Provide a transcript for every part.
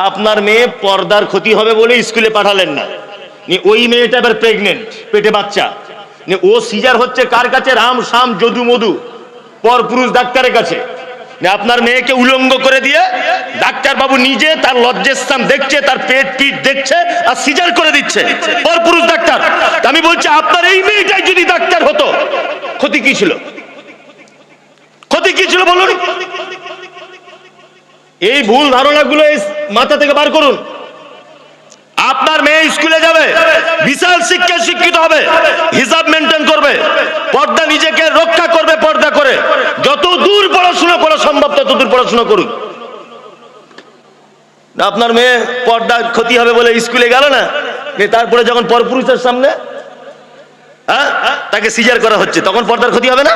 আপনার মেয়ে পর্দার ক্ষতি হবে বলে স্কুলে পাঠালেন না, ওই মেয়েটা এবার প্রেগনেন্ট, পেটে বাচ্চা, ও সিজার হচ্ছে কার কাছে? রাম শাম যদু মধু পরপুরুষ ডাক্তারের কাছে। আপনার মেয়েকে উলঙ্গ করে দিয়ে ডাক্তার বাবু নিজে তার লজ্জাস্থান দেখছে, তার পেট পিঠ দেখছে আর সিজার করে দিচ্ছে পরপুরুষ ডাক্তার। আমি বলছি আপনার এই মেয়েটাই যদি ডাক্তার হতো, ক্ষতি কি ছিল? ক্ষতি কি ছিল বলুন? এই ভুল ধারণাগুলো মাথা থেকে বার করুন। আপনার মেয়ে স্কুলে যাবে, বিশাল শিক্ষায় শিক্ষিত হবে, হিসাব মেনটেন করবে, পর্দা নিজেকে রক্ষা করবে, পর্দা করে যত দূর পড়াশোনা করা সম্ভব তত দূর পড়াশোনা করুন। আপনার মেয়ে পর্দার ক্ষতি হবে বলে স্কুলে গেল না, তারপরে যখন পরপুরুষের সামনে তাকে সিজার করা হচ্ছে তখন পর্দার ক্ষতি হবে না?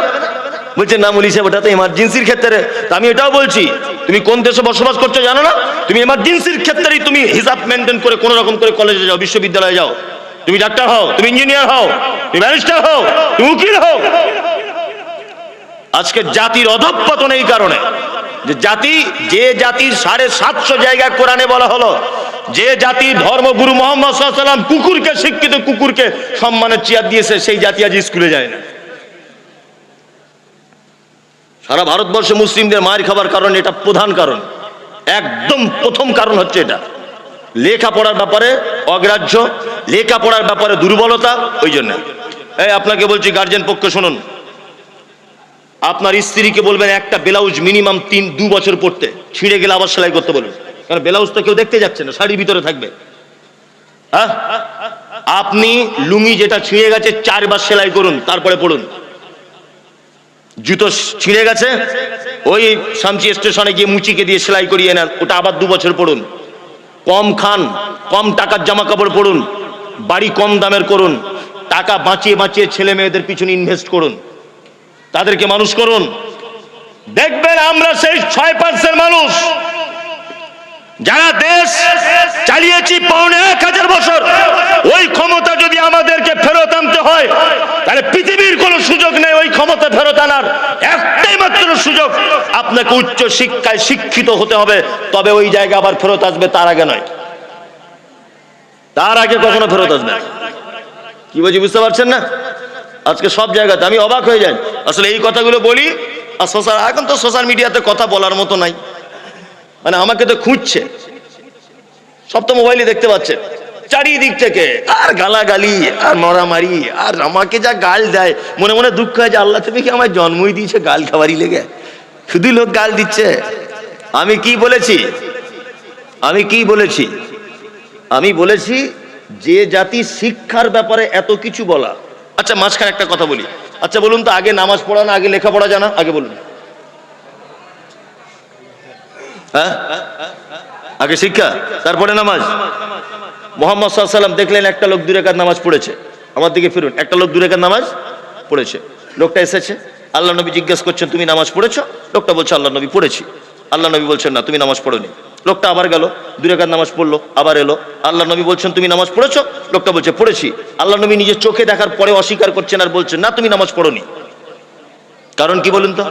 বলছে না মৌলী সাহেব ওটা তো এমার্জেন্সির ক্ষেত্রে। আমি এটাও বলছি, তুমি কোন দেশে বসবাস করছো জানো না? তুমি এমার্জেন্সির ক্ষেত্রেই তুমি হিসাব মেনটেন করে কোন রকম করে কলেজে যাও, বিশ্ববিদ্যালয়ে যাও, তুমি ডাক্তার হও, তুমি ইঞ্জিনিয়ার হও, তুমি ব্যারিস্টার হও, তুমি উকিল হও। আজকে জাতির অধঃপতন এই কারণে যে জাতির 750 জায়গায় কোরআনে বলা হলো, যে জাতির ধর্মগুরু মুহাম্মদ সাল্লাল্লাহু আলাইহি ওয়াসাল্লাম কুকুরকে শিক্ষিত কুকুরকে সম্মানের চেয়ার দিয়েছে, সেই জাতি আজ স্কুলে যায় না। সারা ভারতবর্ষে মুসলিমদের মার খাবার কারণ এটা প্রধান কারণ, একদম প্রথম কারণ হচ্ছে এটা। লেখাপড়ার ব্যাপারে অগ্রাহ্য, লেখাপড়ার ব্যাপারে দুর্বলতা। ওই জন্য আপনাকে বলছি গার্জেন পক্ষ শুনুন, আপনার স্ত্রীকে বলবেন একটা ব্লাউজ মিনিমাম 2 বছর পরতে, ছিঁড়ে গেলে আবার সেলাই করতে বলবেন, কারণ ব্লাউজ তো কেউ দেখতে যাচ্ছে না, শাড়ির ভিতরে থাকবে। আপনি লুঙ্গি যেটা ছিঁড়ে গেছে 4 বার সেলাই করুন, তারপরে পড়ুন। জুতো ছিঁড়ে গেছে, ওই শামসি স্টেশনে গিয়ে মুচিকে দিয়ে সেলাই করিয়ে নেন, ওটা আবার 2 বছর পড়ুন। কম খান, কম টাকার জামা কাপড় পরুন, বাড়ি কম দামের করুন, টাকা বাঁচিয়ে বাঁচিয়ে ছেলে মেয়েদের পিছনে ইনভেস্ট করুন, তাদেরকে মানুষ করুন। দেখবেন আমরা সেই 6% মানুষ যারা দেশ চালিয়েছি 1000 বছর, ওই ক্ষমতা যদি আমাদেরকে ফেরত আনতে হয় তাহলে পৃথিবীর কোনো সুযোগ নেই ওই ক্ষমতা ফেরত আনার। একটাই মাত্র সুযোগ, আপনাকে উচ্চ শিক্ষায় শিক্ষিত হতে হবে, তবে ওই জায়গা আবার ফেরত আসবে, তার আগে নয়। তার আগে কখনো ফেরত আসবে না। কি বলছি বুঝতে পারছেন না? আজকে সব জায়গাতে আমি অবাক হয়ে যাই, আসলে এই কথাগুলো বলি আর এখন তো সোশ্যাল মিডিয়াতে কথা বলার মতো নাই, মানে আমাকে তো খুঁজছে, সব তো মোবাইলে দেখতে পাচ্ছেন চারিদিক থেকে, আর গালাগালি আর মারামারি, আর আমাকে যা গাল দেয় মনে মনে দুঃখ হয় যে আল্লাহ তুমি কি আমার জন্মই দিয়েছে গাল খাবারই লেগে, শুধু লোক গাল দিচ্ছে। আমি কি বলেছি? আমি বলেছি যে জাতি শিক্ষার ব্যাপারে এত কিছু বলা। আচ্ছা মাঝখানে একটা কথা বলি, আচ্ছা বলুন তো আগে নামাজ পড়া না আগে লেখাপড়া জানা? আগে বলুন, আগে শিক্ষা তারপরে নামাজ। মুহাম্মদ সাল্লাল্লাহু আলাইহি ওয়াসাল্লাম দেখলেন একটা লোক 2 রাকাত নামাজ পড়েছে, আমার দিকে ফিরুন, একটা লোক 2 রাকাত নামাজ পড়েছে, লোকটা এসেছে, আল্লাহ নবী জিজ্ঞেস করছেন তুমি নামাজ পড়েছো? লোকটা বলছে আল্লাহ নবী পড়েছি। আল্লাহ নবী বলছেন না তুমি নামাজ পড়োনি। লোকটা আবার গেল, 2 রাকাত নামাজ পড়লো, আবার এলো, আল্লাহ নবী বলছেন তুমি নামাজ পড়েছো? লোকটা বলছে পড়েছি। আল্লাহ নবী নিজের চোখে দেখার পরে অস্বীকার করছেন আর বলছেন না তুমি নামাজ পড়োনি। কারণ কি বলুন তো?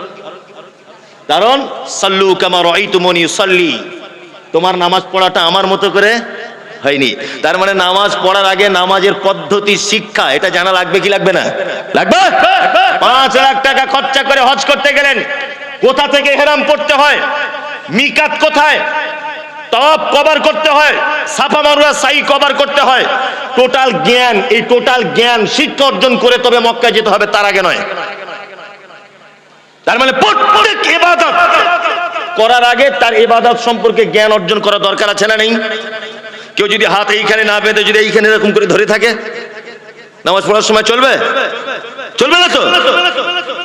কারণ সাল্লু কামা রাআইতুমুনি উসাল্লি, তোমার নামাজ পড়াটা আমার মতো করে হয়নি। তার মানে নামাজ পড়ার আগে নামাজের পদ্ধতি শিক্ষা এটা জানা লাগবে কি লাগবে না? লাগবে। 5 লাখ টাকা খরচা করে হজ করতে গেলেন, কোথা থেকে ইহরাম পড়তে হয়, মিকাত কোথায়, তাওয়াফ কভার করতে হয়, সাফা মারওয়া সাই কভার করতে হয়, টোটাল জ্ঞান, এই টোটাল জ্ঞান শিক্ষা অর্জন করে তবে মক্কায় যেতে হবে, তার আগে নয়। তার মানে প্রত্যেক ইবাদত করার আগে তার ইবাদত সম্পর্কে জ্ঞান অর্জন করা দরকার আছে না নেই? কেউ যদি হাত এইখানে না বেঁধে যদি এইখানে এরকম করে ধরে থাকে নামাজ পড়ার সময় চলবে? চলবে না তো।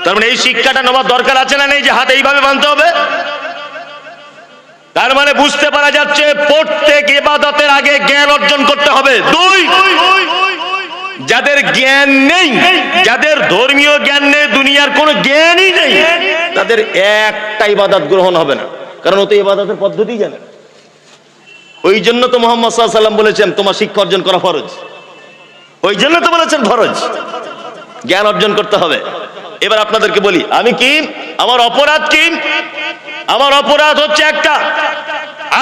তার মানে এই শিক্ষাটা নেওয়ার দরকার আছে না নেই যে হাত এইভাবে বাঁধতে হবে? তার মানে বুঝতে পারা যাচ্ছে প্রত্যেক ইবাদতের আগে জ্ঞান অর্জন করতে হবে। 2, যাদের জ্ঞান নেই, যাদের ধর্মীয় জ্ঞান নেই, দুনিয়ার কোনো জ্ঞানই নেই, তাদের একটা ইবাদত গ্রহণ হবে না, কারণ ও তো ইবাদতের পদ্ধতি জানে। ওই জন্য তো মুহাম্মদ সাল্লাল্লাহু আলাইহি ওয়াসাল্লাম বলেছেন তোমার শিক্ষা অর্জন করা ফরজ। ওই জন্য তো বলেছেন ফরজ, জ্ঞান অর্জন করতে হবে। এবার আপনাদেরকে বলি আমি কি, আমার অপরাধ কি? আমার অপরাধ হচ্ছে একটা,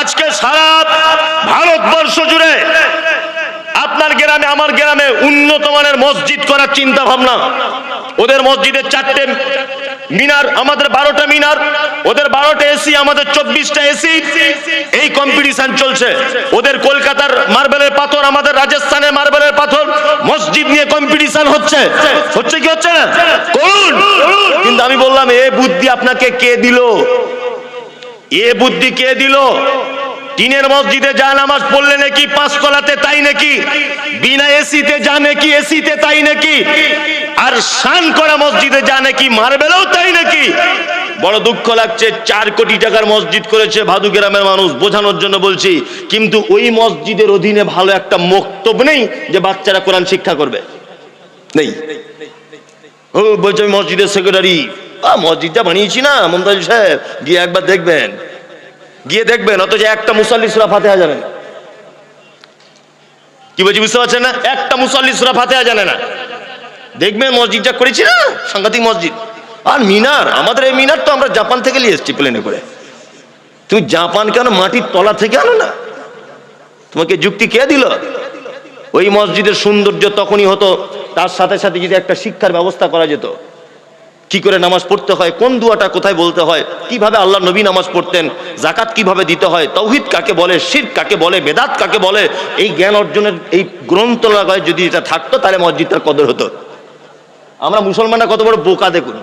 আজকে সারা মুসলমানের মসজিদ করার চিন্তা ভাবনা। ওদের মসজিদের 4টে মিনার, আমাদের 12টা মিনার, ওদের 12টা এসি, আমাদের 24টা এসি, এই কম্পিটিশন চলছে। ওদের কলকাতার মার্বেলের পাথর, আমাদের রাজস্থানের মার্বেলের পাথর, মসজিদ নিয়ে কম্পিটিশন হচ্ছে কি হচ্ছে না? করুন। কিন্তু আমি বললাম, এ বুদ্ধি আপনাকে কে দিল? এ বুদ্ধি কে দিল? টিনের মসজিদে যা নামাজ পড়লে নাকি 5 তলাতে তাই নাকি, বিনা এসিতে যা নাকি এসিতে তাই নাকি, আর শান করা মসজিদে যা নাকি মার্বেলেও তাই নাকি। বড় দুঃখ লাগছে, 4 কোটি টাকার মসজিদ করেছে ভাদু গ্রামের মানুষ, বোঝানোর জন্য বলছি। কিন্তু ওই মসজিদের অধীনে ভালো একটা মক্তব নেই যে বাচ্চারা কোরআন শিক্ষা করবে, নেই। ও বলছে আমি মসজিদের সেক্রেটারি, মসজিদটা বানিয়েছি না মমতাজ সাহেব, গিয়ে একবার দেখবেন, গিয়ে দেখবেন, অথচ একটা মুসাল্লি সূরা ফাতিহা জানে না। কি বলছি বুঝতে পারছেন না? একটা মুসাল্লি সূরা ফাতিহা জানে না। দেখবেন মসজিদটা করেছি না, সাংঘাতিক মসজিদ। আর মিনার, আমাদের এই মিনার তো আমরা জাপান থেকে নিয়ে এসেছি প্লেনে করে। তুমি জাপান কেন মাটির তলা থেকে আনো না? তোমাকে যুক্তি কে দিল? ওই মসজিদের সৌন্দর্য তখনই হতো তার সাথে সাথে যদি একটা শিক্ষার ব্যবস্থা করা যেত। কি করে নামাজ পড়তে হয়, কোন দুয়াটা কোথায় বলতে হয়, কিভাবে আল্লাহ নবী নামাজ পড়তেন, যাকাত কিভাবে দিতে হয়, তাওহীদ কাকে বলে, শিরক কাকে বলে, বেদাত কাকে বলে, এই জ্ঞান অর্জনের এই গ্রন্থলাগায় যদি এটা থাকতো তাহলে মসজিদটার কদর হতো। আমরা মুসলমানরা কত বড় বোকা দেখুন,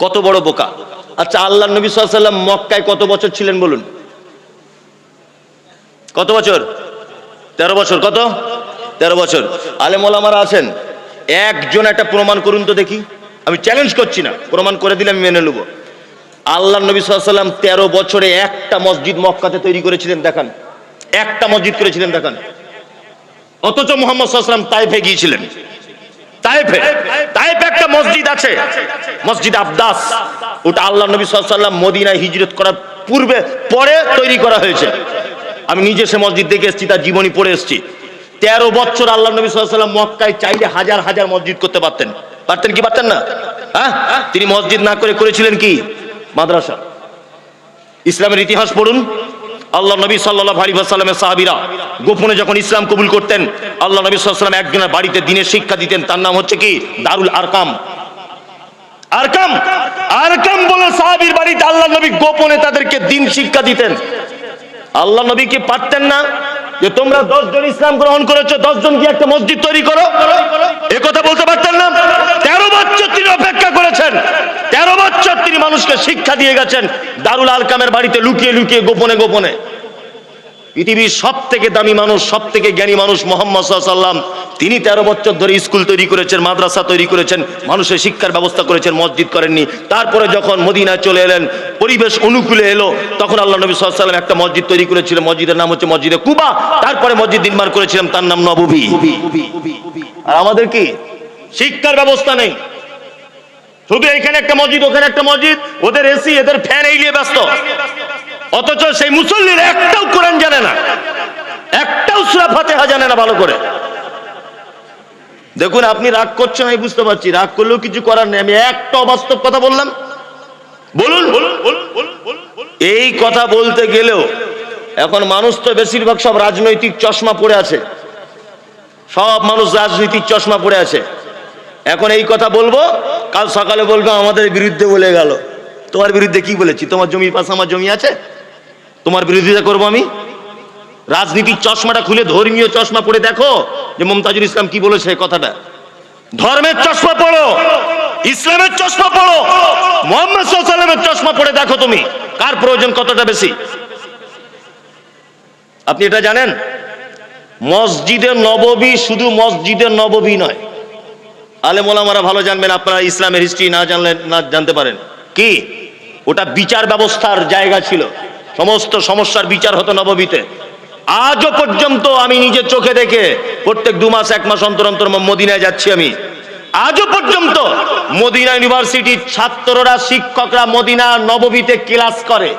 কত বড় বোকা। আচ্ছা, আল্লাহ নবী সাল্লাল্লাহু আলাইহি ওয়াসাল্লাম মক্কায় কত বছর ছিলেন বলুন? কত বছর? 13 বছর। কত? 13 বছর। আলেম ওলামারা আছেন, একজন একটা প্রমাণ করুন তো দেখি। আমি চ্যালেঞ্জ করছি না, প্রমাণ করে দিলে আমি মেনে নেব। আল্লাহ নবী সাল্লাল্লাহু আলাইহি ওয়াসাল্লাম 13 বছরে একটা মসজিদ মক্কাতে তৈরি করেছিলেন দেখান, একটা মসজিদ করেছিলেন দেখান। অথচ মুহাম্মদ সাল্লাল্লাহু আলাইহি ওয়াসাল্লাম তায়েফে গিয়েছিলেন। তায়েফে একটা মসজিদ আছে, মসজিদ আব্দাস। ওটা আল্লাহ নবী সাল্লাল্লাহু আলাইহি ওয়াসাল্লাম মদিনায় হিজরত করার পরে তৈরি করা হয়েছে। আমি নিজে সে মসজিদ দেখে এসেছি, তার জীবনী পড়ে এসেছি। 13 বছর আল্লাহ নবী সাল্লাল্লাহু আলাইহি ওয়াসাল্লাম মক্কায় চাইলে হাজার হাজার মসজিদ করতে পারতেন। পারতেন কি পারতেন না? হ্যাঁ, তিনি মসজিদ না করে করেছিলেন কি? মাদ্রাসা। ইসলামের ইতিহাস পড়ুন। আল্লাহ নবী সাল্লাল্লাহু আলাইহি ওয়াসাল্লামের সাহাবীরা গোপনে যখন ইসলাম কবুল করতেন, আল্লাহ নবী সাল্লাল্লাহু আলাইহি ওয়াসাল্লাম একজনের বাড়িতে দ্বীনের শিক্ষা দিতেন, তার নাম হচ্ছে কি? দারুল আরকাম। আরকাম বলে সাহাবীর বাড়িতে আল্লাহ নবী গোপনে তাদেরকে দ্বীন শিক্ষা দিতেন। আল্লাহ নবী কি পারতেন না যে তোমরা 10 জন ইসলাম গ্রহণ করেছো, 10 জন কি একটা মসজিদ তৈরি করো? এ কথা বলতে পারতেন না? 13 বছর তিনি অপেক্ষা করেছেন, 13 বছর তিনি মানুষকে শিক্ষা দিয়ে গেছেন দারুল আরকামের বাড়িতে লুকিয়ে লুকিয়ে, গোপনে গোপনে। পৃথিবীর সব থেকে দামি মানুষ, সব থেকে জ্ঞানী মানুষ মুহাম্মদ সাল্লাল্লাহু আলাইহি ওয়াসাল্লাম, তিনি 13 বছর ধরে স্কুল তৈরি করেছেন, মাদ্রাসা তৈরি করেছেন, মানুষের শিক্ষার ব্যবস্থা করেছেন, মসজিদ করেননি। তারপরে যখন মদিনায় চলে এলেন, পরিবেশ অনুকূলে এলো, তখন আল্লাহ নবী সাল্লাল্লাহু আলাইহি ওয়াসাল্লাম একটা মসজিদ তৈরি করেছিলেন, মসজিদের নাম হচ্ছে মসজিদে কুবা। তারপরে মসজিদ নির্মাণ করেছিলেন, তার নাম নববী। আর আমাদের কি শিক্ষার ব্যবস্থা নেই, শুধু এখানে একটা মসজিদ, ওখানে একটা মসজিদ, ওদের এসি, এদের ফ্যান, এই নিয়ে ব্যস্ত। অথচ সেই মুসল্লির একটাও কোরআন জানে না, একটাও সূরা ফাতিহা জানে না ভালো করে। দেখুন, আপনি রাগ করছেন আমি বুঝতে পারছি, রাগ করলেও কিছু করার নেই। আমি একটা অবাস্তব কথা বললাম, বলুন। এই কথা বলতে গেলেও এখন মানুষ তো বেশিরভাগ সব রাজনৈতিক চশমা পড়ে আছে, সব মানুষ রাজনৈতিক চশমা পড়ে আছে। এখন এই কথা বলবো, কাল সকালে বলবো আমাদের বিরুদ্ধে বলে গেল। তোমার বিরুদ্ধে কি বলেছি? তোমার জমির পাশে আমার জমি আছে, তোমার বিরোধিতা করবো আমি? রাজনীতির চশমাটা খুলে ধর্মীয় চশমা পড়ে দেখো যে মুমতাজুল ইসলাম কি বলেছে কথাটা। ধর্মের চশমা পড়ো, ইসলামের চশমা পড়ো, মুহাম্মদ সাল্লাল্লাহু আলাইহি ওয়াসাল্লামের চশমা পড়ে দেখো তুমি কার প্রয়োজন কতটা বেশি। আপনি এটা জানেন, মসজিদে নববী শুধু মসজিদে নববী নয়। আলেম ওলামারা ভালো জানবেন, আপনারা ইসলামের হিস্ট্রি না জানলে না জানতে পারেন কি, ওটা বিচার ব্যবস্থার জায়গা ছিল, সমস্ত সমস্যার বিচার হতো নববীতে। আজও পর্যন্ত আমি নিজের চোখে দেখে, প্রত্যেক 2 মাস 1 মাস অন্তর অন্তর মদিনায় যাচ্ছি আমি, আজও পর্যন্ত মদিনা ইউনিভার্সিটির ছাত্ররা, শিক্ষকরা মদিনা নববীতে ক্লাস করে।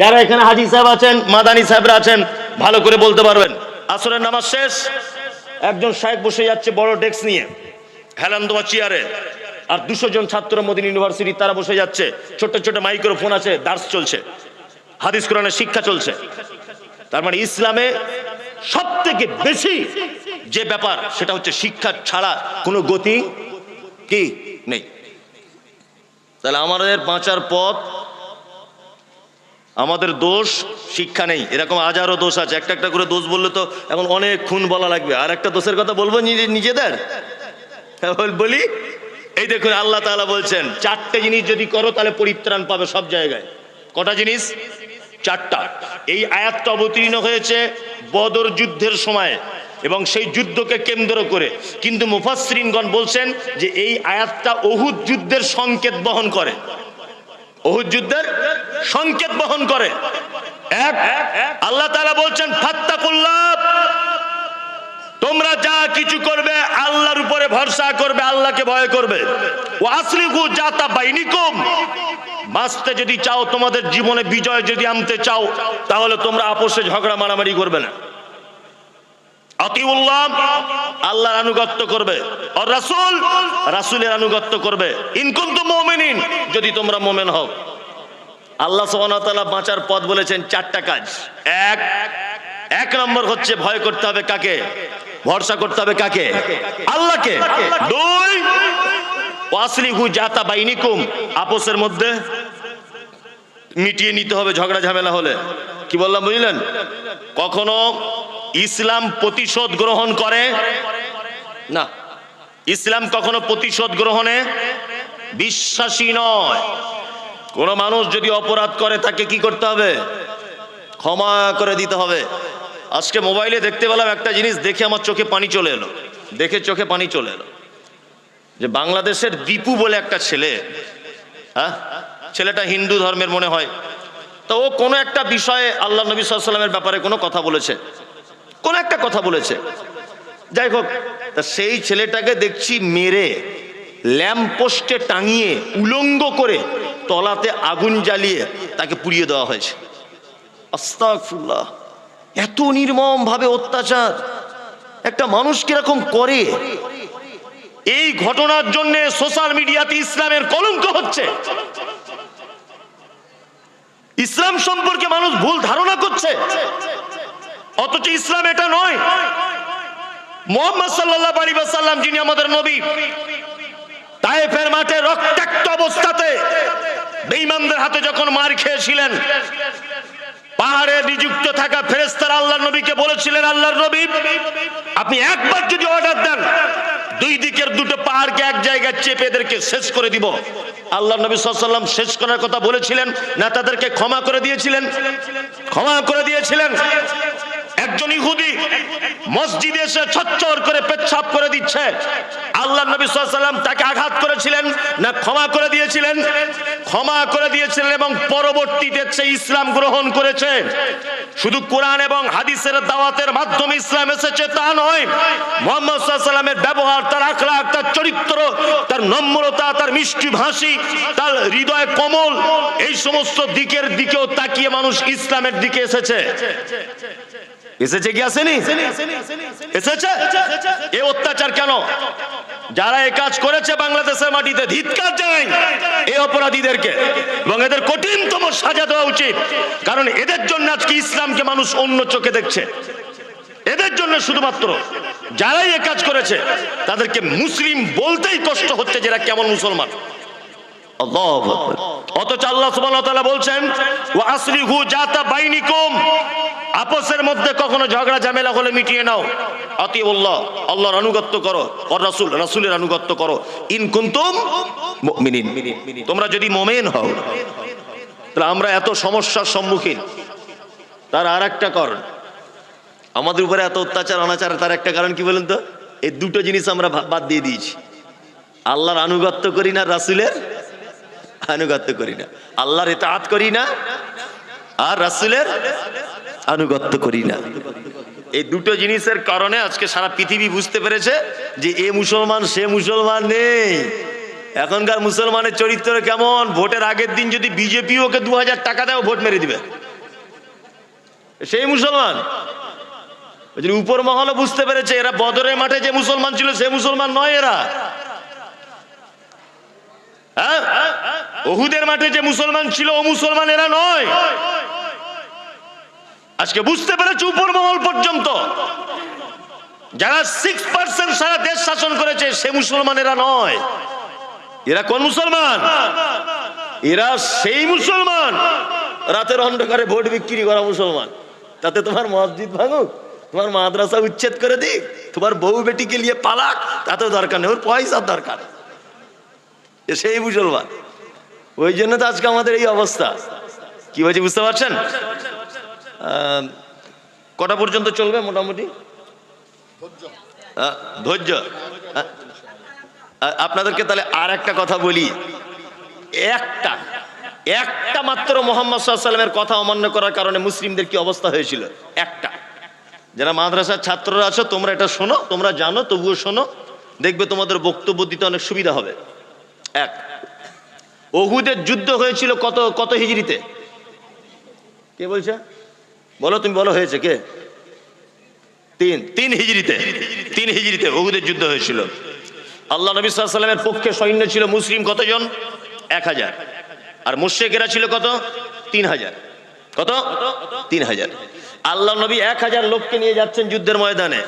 যারা এখানে হাজী সাহেব আছেন, মাদানী সাহেবরা আছেন, ভালো করে বলতে পারবেন। আসরের নামাজ শেষ, একজন সাহেব বসে যাচ্ছে বড় ডেস্ক নিয়ে, হেলান দেওয়া চেয়ারে, আর 200 জন ছাত্র মদিনা ইউনিভার্সিটি তারা বসে যাচ্ছে, ছোট ছোট মাইক্রোফোন আছে, দার্স চলছে, হাদিস কোরআনের শিক্ষা চলছে। তার মানে ইসলামে সব থেকে বেশি যে ব্যাপার সেটা হচ্ছে শিক্ষা ছাড়া কোনো গতি কি নেই। তাহলে আমাদের বাঁচার পথ, আমাদের দোষ শিক্ষা নেই, এরকম হাজারো দোষ আছে। একটা একটা করে দোষ বললে তো এখন অনেক খুন বলা লাগবে। আর একটা দোষের কথা বলবো নিজেদের, বলি। এই দেখুন আল্লাহ তাআলা বলছেন চারটে জিনিস যদি করো তাহলে পরিত্রাণ পাবে সব জায়গায়। কটা জিনিস? চারটা। এই আয়াতটা অবতীর্ণ হয়েছে বদর যুদ্ধের সময় এবং সেই যুদ্ধকে কেন্দ্র করে, কিন্তু মুফাসসিরিনগণ বলছেন যে এই আয়াতটা উহুদ যুদ্ধের সংকেত বহন করে। উহুদ যুদ্ধের সংকেত বহন করে। এক, আল্লাহ তাআলা বলছেন ফাত্তাকুল্লাহ, তোমরা যা কিছু করবে আল্লাহর উপরে ভরসা করবে, আল্লাহকে ভয় করবে। ওয়া আসলিহু যাতা বাইনিকুম, বাঁচতে যদি চাও, তোমাদের জীবনে বিজয় যদি আনতে চাও, তাহলে তোমরা আপোষে ঝগড়া মারামারি করবে না। আতিউল্লাহ, আল্লাহর আনুগত্য করবে। আর রাসূল, রাসূলের আনুগত্য করবে। ইন কুনতুম মুমিনিন, যদি তোমরা মুমিন হও। আল্লাহ সুবহানাহু ওয়া তাআলা বাঁচার পথ বলেছেন চারটা কাজ। এক নম্বর হচ্ছে ভয় করতে হবে কাকে? ভরসা করতে হবে কাকে? আল্লাহকে। দুই, ওয়াসলিহু যাতা বাইনিকুম, আপোসের মধ্যে মিটিয়ে নিতে হবে ঝগড়া ঝামেলা হলে। কি বললাম বুঝলেন? কখনো ইসলাম প্রতিশোধ গ্রহণ করে না। ইসলাম কখনো প্রতিশোধ গ্রহণে বিশ্বাসী নয়। কোন মানুষ যদি অপরাধ করে তাকে কি করতে হবে? ক্ষমা করে দিতে হবে। আজকে মোবাইলে দেখতে পেলাম একটা জিনিস, দেখে আমার চোখে পানি চলে এলো। চোখে পানি চলে এলো যে বাংলাদেশের দীপু বলে একটা ছেলে, হ্যাঁ, ছেলেটা হিন্দু ধর্মের মনে হয়। তো ও কোনো একটা বিষয়ে আল্লাহ নবী সাল্লাল্লাহু আলাইহি ওয়াসাল্লামের ব্যাপারে কোনো কথা বলেছে, কোন একটা কথা বলেছে। যাই হোক, তা সেই ছেলেটাকে দেখছি মেরে ল্যাম্পপোস্টে টাঙিয়ে উলঙ্গ করে তলাতে আগুন জ্বালিয়ে তাকে পুড়িয়ে দেওয়া হয়েছে। আস্তাগফিরুল্লাহ, এত নির্মম ভাবে অত্যাচার একটা মানুষ কিরকম করে। এই ঘটনার জন্য সোশ্যাল মিডিয়াতে ইসলামের কলঙ্ক হচ্ছে। ইসলাম সম্পর্কে মানুষ ভুল ধারণা করছে, অথচ ইসলাম এটা নয়। মুহাম্মদ সাল্লাল্লাহু আলাইহি ওয়াসাল্লাম, যিনি আমাদের নবী, তায়েফের মাঠে রক্তাক্ত অবস্থাতে বেঈমানদের হাতে যখন মার খেয়েছিলেন, পাহাড়ে নিযুক্ত থাকা ফেরেশতারা আল্লাহর নবীকে বলেছিলেন, আল্লাহর নবী, আপনি একবার যদি অর্ডার দেন, দুই দিকের দুটো পাহাড়কে এক জায়গায় চেপে এদেরকে শেষ করে দিব। আল্লাহর নবী সাল্লাল্লাহু আলাইহি ওয়াসাল্লাম শেষ করার কথা বলেছিলেন না তাদেরকে ক্ষমা করে দিয়েছিলেন? ক্ষমা করে দিয়েছিলেন। একজন ইহুদি মসজিদে এসে ছচ্ছর করে পেচ্ছাপ করে দিচ্ছে, আল্লাহর নবী সাল্লাল্লাহু আলাইহি ওয়াসাল্লাম তাকে আঘাত করেছিলেন না ক্ষমা করে দিয়েছিলেন? ক্ষমা করে দিয়েছিলেন। এবং পরবর্তীতে সে ইসলাম গ্রহণ করেছে। শুধু কোরআন এবং হাদিসের দাওয়াতের মাধ্যমে ইসলাম এসেছে তা নয়, মুহাম্মদ সাল্লাল্লাহু আলাইহি ওয়াসাল্লামের ব্যবহার, তার আখলাক, তার চরিত্র, তার নম্রতা, তার মিষ্টি ভাষী, তার হৃদয় কোমল, এই সমস্ত দিকেও তাকিয়ে মানুষ ইসলামের দিকে এসেছে। এসেছে কি আসেনি? এসেছে। এই অত্যাচার কেন? যারা এই কাজ করেছে বাংলাদেশের মাটিতে, ধিক্কার জানাই এই অপরাধীদেরকে এবং এদের কঠিনতম সাজা দেওয়া উচিত। কারণ এদের জন্য আজকে ইসলামকে মানুষ অন্য চোখে দেখছে। এদের জন্য শুধুমাত্র যারাই এই কাজ করেছে তাদেরকে মুসলিম বলতেই কষ্ট হচ্ছে, যারা কেমন মুসলমান। আল্লাহু আকবার। অথচ আল্লাহ সুবহানাহু ওয়া তাআলা বলছেন ওয়া আসলিহু যাতা বাইনিকুম, আপোসের মধ্যে কখনো ঝগড়া ঝামেলা হলে মিটিয়ে নাও। আতিউল্লাহ, আল্লাহর আনুগত্য করো। আর রাসূল, রাসূলের আনুগত্য করো। ইন কুনতুম মুমিনিন, তোমরা যদি মুমিন হও। তাহলে আমরা এত সমস্যার সম্মুখীন, তার আর একটা কারণ, আমাদের উপরে এত অত্যাচার অনাচার, তার একটা কারণ কি বলেন তো? এই দুটো জিনিস আমরা বাদ দিয়ে দিয়েছি। আল্লাহর আনুগত্য করি না, রাসূলের আনুগত্য করি না। আল্লাহর ইতাআত করি না, আর রাসূলের আনুগত্য করি না। এই দুটো জিনিসের কারণে আজকে সারা পৃথিবী বুঝতে পেরেছে যে এ মুসলমান সে মুসলমান নেই। এখনকার মুসলমানের চরিত্র কেমন? ভোটের আগের দিন যদি বিজেপি ওকে 2000 টাকা দেয়, ভোট মেরে দিবে, সেই মুসলমান। উপর মহলে বুঝতে পেরেছে এরা বদরের মাঠে যে মুসলমান ছিল সে মুসলমান নয় এরা। হ্যাঁ, উহুদের মাঠে যে মুসলমান ছিল ও মুসলমান এরা নয়। আজকে বুঝতে পেরেছে উপর মহল পর্যন্ত যারা 6% সারা দেশ শাসন করেছে সে মুসলমানেরা নয়। এরা কোন মুসলমান? এরা সেই মুসলমান রাতের অন্ধকারে ভোট বিক্রি করা মুসলমান। তাতে তোমার মসজিদ ভাঙুক, তোমার মাদ্রাসা উচ্ছেদ করে দিক, তোমার বউ বেটিকে নিয়ে পালাক, তাতে দরকার নেই, ওর পয়সার দরকার। সেই মুসলমান। ওই জন্য তো আজকে আমাদের এই অবস্থা। কি হয়েছে বুঝতে পারছেন? কটা পর্যন্ত চলবে মোটামুটি? ধৈর্য। আপনাদেরকে তাহলে আর একটা কথা বলি। একটা মাত্র মুহাম্মদ সাল্লাল্লাহু আলাইহি ওয়াসাল্লামের কথা অমান্য করার কারণে মুসলিমদের কি অবস্থা হয়েছিল? একটা। যারা মাদ্রাসার ছাত্ররা আছো তোমরা এটা শোনো, তোমরা জানো তবুও শোনো, দেখবে তোমাদের বক্তব্য দিতে অনেক সুবিধা হবে। এক, উহুদের যুদ্ধ হয়েছিল কত হিজরিতে? কে বলছে? বলো, তুমি বলো। হয়েছে কে? তিন হিজরিতে। 3 হিজরিতে উহুদের যুদ্ধ হয়েছিল। আল্লাহ নবী সাল্লাল্লাহু আলাইহি ওয়াসাল্লামের পক্ষে সৈন্য ছিল মুসলিম কতজন? 1000। আর মুশরিকরা ছিল কত? 3000। কত? 3000। আল্লাহ নবী 1000 লোককে নিয়ে যাচ্ছেন যুদ্ধের ময়দানে।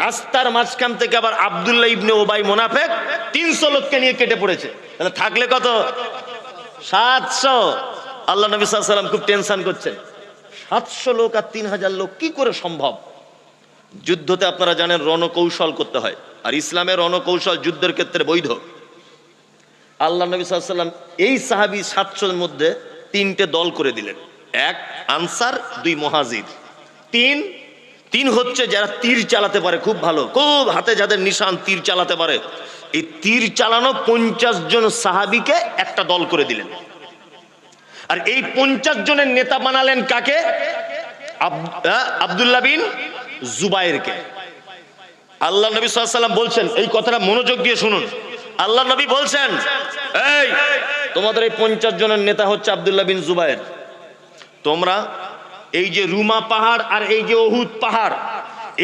রাস্তার মাঝখান থেকে আবার আব্দুল্লাহ ইবনে উবাই মুনাফিক 300 লোককে নিয়ে কেটে পড়েছে। তাহলে থাকলে কত? 700। আল্লাহ নবী সাল্লাল্লাহু আলাইহি ওয়াসাল্লাম খুব টেনশন করছেন। 700 লোক আর 3000 লোক কি করে সম্ভব? যুদ্ধতে আপনারা জানেন রণকৌশল করতে হয়, আর ইসলামের রণকৌশল যুদ্ধের ক্ষেত্রে বৈধ। আল্লাহ নবী সাল্লাল্লাহু আলাইহি ওয়াসাল্লাম এই সাহাবী 700-এর মধ্যে 3টে দল করে দিলেন। 1 আনসার, 2 মুহাজির। তিন হচ্ছে যারা তীর চালাতে পারে খুব ভালো, খুব হাতে যাদের নিশান তীর চালাতে পারে। এই তীর চালানো 50 জন সাহাবীকে একটা দল করে দিলেন। আর এই 50 জনের নেতা বানালেন কাকে? আব্দুল্লাহ বিন জুবাইরকে। আল্লাহ নবী সাল্লাল্লাহু আলাইহি ওয়াসাল্লাম বলছেন, এই কথাটা মনোযোগ দিয়ে শুনুন। আল্লাহ নবী বলছেন, এই তোমাদের এই 50 জনের নেতা হচ্ছে আব্দুল্লাহ বিন জুবাইর। তোমরা এই যে রুমা পাহাড় আর এই যে উহুদ পাহাড়,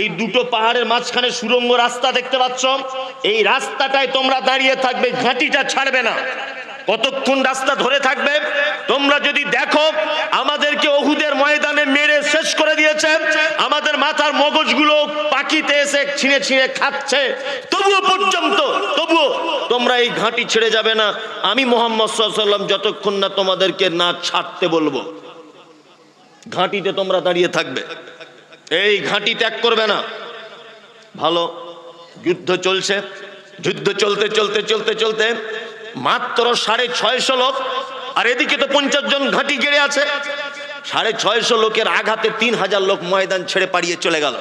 এই দুটো পাহাড়ের মাঝখানে সুড়ঙ্গ রাস্তা দেখতে পাচ্ছ, এই রাস্তাটায় তোমরা দাঁড়িয়ে থাকবে, ঘাঁটিটা ছাড়বে না। কতক্ষণ রাস্তা ধরে থাকবে? তোমরা যদি দেখো আমাদেরকে উহুদের ময়দানে মেরে শেষ করে দিয়েছে, আমাদের মাথার মগজগুলো পাখিতে এসে ছিঁড়ে ছিঁড়ে খাচ্ছে, তবুও তোমরা এই ঘাঁটি ছেড়ে যাবে না। আমি মুহাম্মদ সাল্লাল্লাহু আলাইহি ওয়াসাল্লাম যতক্ষণ না তোমাদেরকে না ছাড়তে বলবো, ঘাঁটিতে তোমরা দাঁড়িয়ে থাকবে, এই ঘাঁটি ত্যাগ করবে না। ভালো, যুদ্ধ চলছে। যুদ্ধ চলতে চলতে চলতে চলতে মাত্র 650 লোক, আর এদিকে তো 50 জন ঘাঁটি গেড়ে আছে। 650 লোকের আঘাতে 3000 লোক ময়দান ছেড়ে পালিয়ে চলে গেল।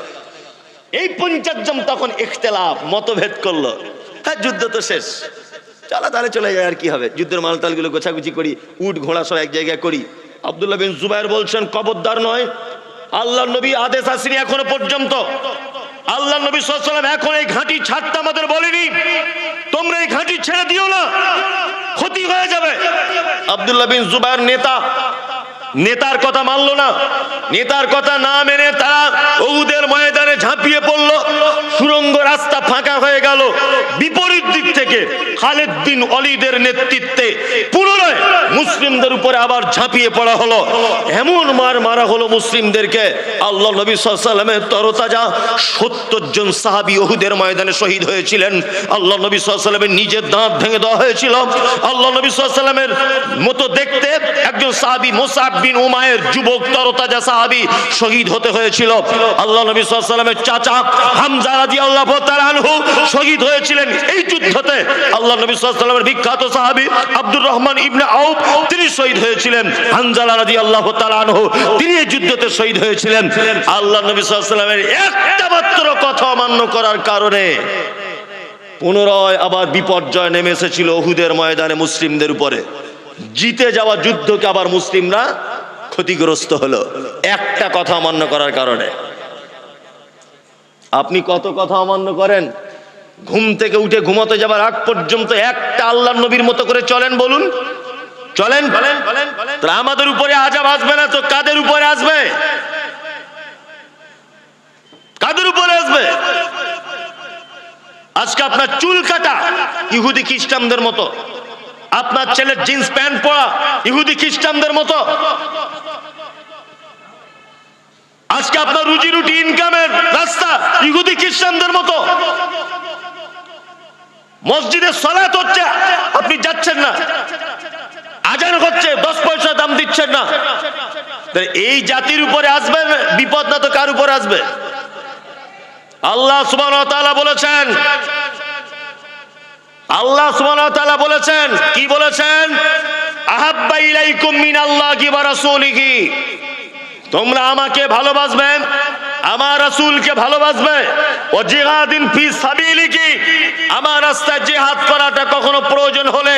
এই 50 জন তখন ইখতিলাফ, মতভেদ করলো। হ্যাঁ, যুদ্ধ তো শেষ, চলো তাহলে চলে যায়, আর কি হবে, যুদ্ধের মালতালগুলো গোছাগুছি করি, উট ঘোড়া সব এক জায়গায় করি। আব্দুল্লাহ বিন জুবাইর বলছেন, খবরদার নয়, আল্লাহ নবী আদেশ আসেনি এখনো পর্যন্ত। আল্লাহ নবী সাল্লাল্লাহু আলাইহি ওয়াসাল্লাম এখন এই ঘাঁটি ছাড়তে আমাদের বলেনি, তোমরা এই ঘাঁটি ছেড়ে দিও না, ক্ষতি হয়ে যাবে। আব্দুল্লাহ বিন জুবাইর নেতার কথা মানলো না। নেতার কথা না মেনে তারা উহুদের ময়দানে ঝাঁপিয়ে পড়লো। সুড়ঙ্গ রাস্তা ফাঁকা হয়ে গেল। বিপরীত দিক থেকে খালিদ বিন ওয়ালিদের নেতৃত্বে পুনরায় মুসলিমদের উপরে আবার ঝাঁপিয়ে পড়া হলো। এমন মারা হলো মুসলিমদেরকে, আল্লাহ নবী সাল্লাল্লাহু আলাইহি ওয়াসাল্লামের তরতাজা 70 জন সাহাবী উহুদের ময়দানে শহীদ হয়েছিলেন। আল্লাহ নবী সাল্লাল্লাহু আলাইহি ওয়াসাল্লামের নিজের দাঁত ভেঙে দেওয়া হয়েছিল। আল্লাহ নবী সাল্লাল্লাহু আলাইহি ওয়াসাল্লামের মতো দেখতে একজন সাহাবী মুসআব বিন উমাইর, যুবক তরতাজা সাহাবী, শহীদ হতে হয়েছিল। আল্লাহ নবী সাল্লাল্লাহু আলাইহি ওয়াসাল্লামের চাচা হামজা রাদিয়াল্লাহু তাআলা আনহু শহীদ হয়েছিলেন এই যুদ্ধতে। আল্লাহ নবী সাল্লাল্লাহু আলাইহি ওয়াসাল্লামের বিখ্যাত সাহাবী আব্দুর রহমান ইবনে আউফ, তিনি শহীদ হয়েছিলেন। হানজালা রাদিয়াল্লাহু তাআলা আনহু, তিনি এই যুদ্ধতে শহীদ হয়েছিলেন। আল্লাহ নবী সাল্লাল্লাহু আলাইহি ওয়াসাল্লামের একটা মাত্র কথা অমান্য করার কারণে পুনরায় আবার বিপর্যয় নেমে এসেছিল উহুদের ময়দানে মুসলিমদের উপরে। জিতে যাওয়া যুদ্ধকে আবার মুসলিমরা ক্ষতিগ্রস্ত হলো একটা কথা অমান্য করার কারণে। আপনি কত কথা অমান্য করেন? ঘুম থেকে উঠে ঘুমাতে যাবার আগ পর্যন্ত একটা আল্লাহর নবীর মতো করে চলেন, বলুন চলেন? আমাদের উপরে আযাব আসবে না তো কাদের উপরে আসবে? কাদের উপরে আসবে? আজকে আপনার চুল কাটা ইহুদি খ্রিস্টানদের মতো, আপনার ছেলের জিন্স প্যান্ট পরা ইহুদি খ্রিস্টানদের মতো। আজ আজকে আপনার রুজি রুটি ইনকামের রাস্তা ইহুদি খ্রিস্টানদের মতো। মসজিদে সালাত হচ্ছে, আপনি যাচ্ছেন না, আজান হচ্ছে 10 পয়সা দাম দিচ্ছেন না। এই জাতির উপরে আসবে বিপদ, না তো কার উপরে আসবে? আল্লাহ সুবহানাহু ওয়া তাআলা বলেছেন, আল্লাহ সুবহানাহু ওয়া তাআলা বলেছেন, কি বলেছেন? আহাব্বা ইলাইকুম মিনাল্লাহি ওয়া রাসূলিহি, তোমরা আমাকে ভালোবাসবে, আমার রাসূলকে ভালোবাসবে। ও জিহাদিন ফি সাবিলিহি, আমার রাস্তায় জিহাদ করাটা কখনো প্রয়োজন হলে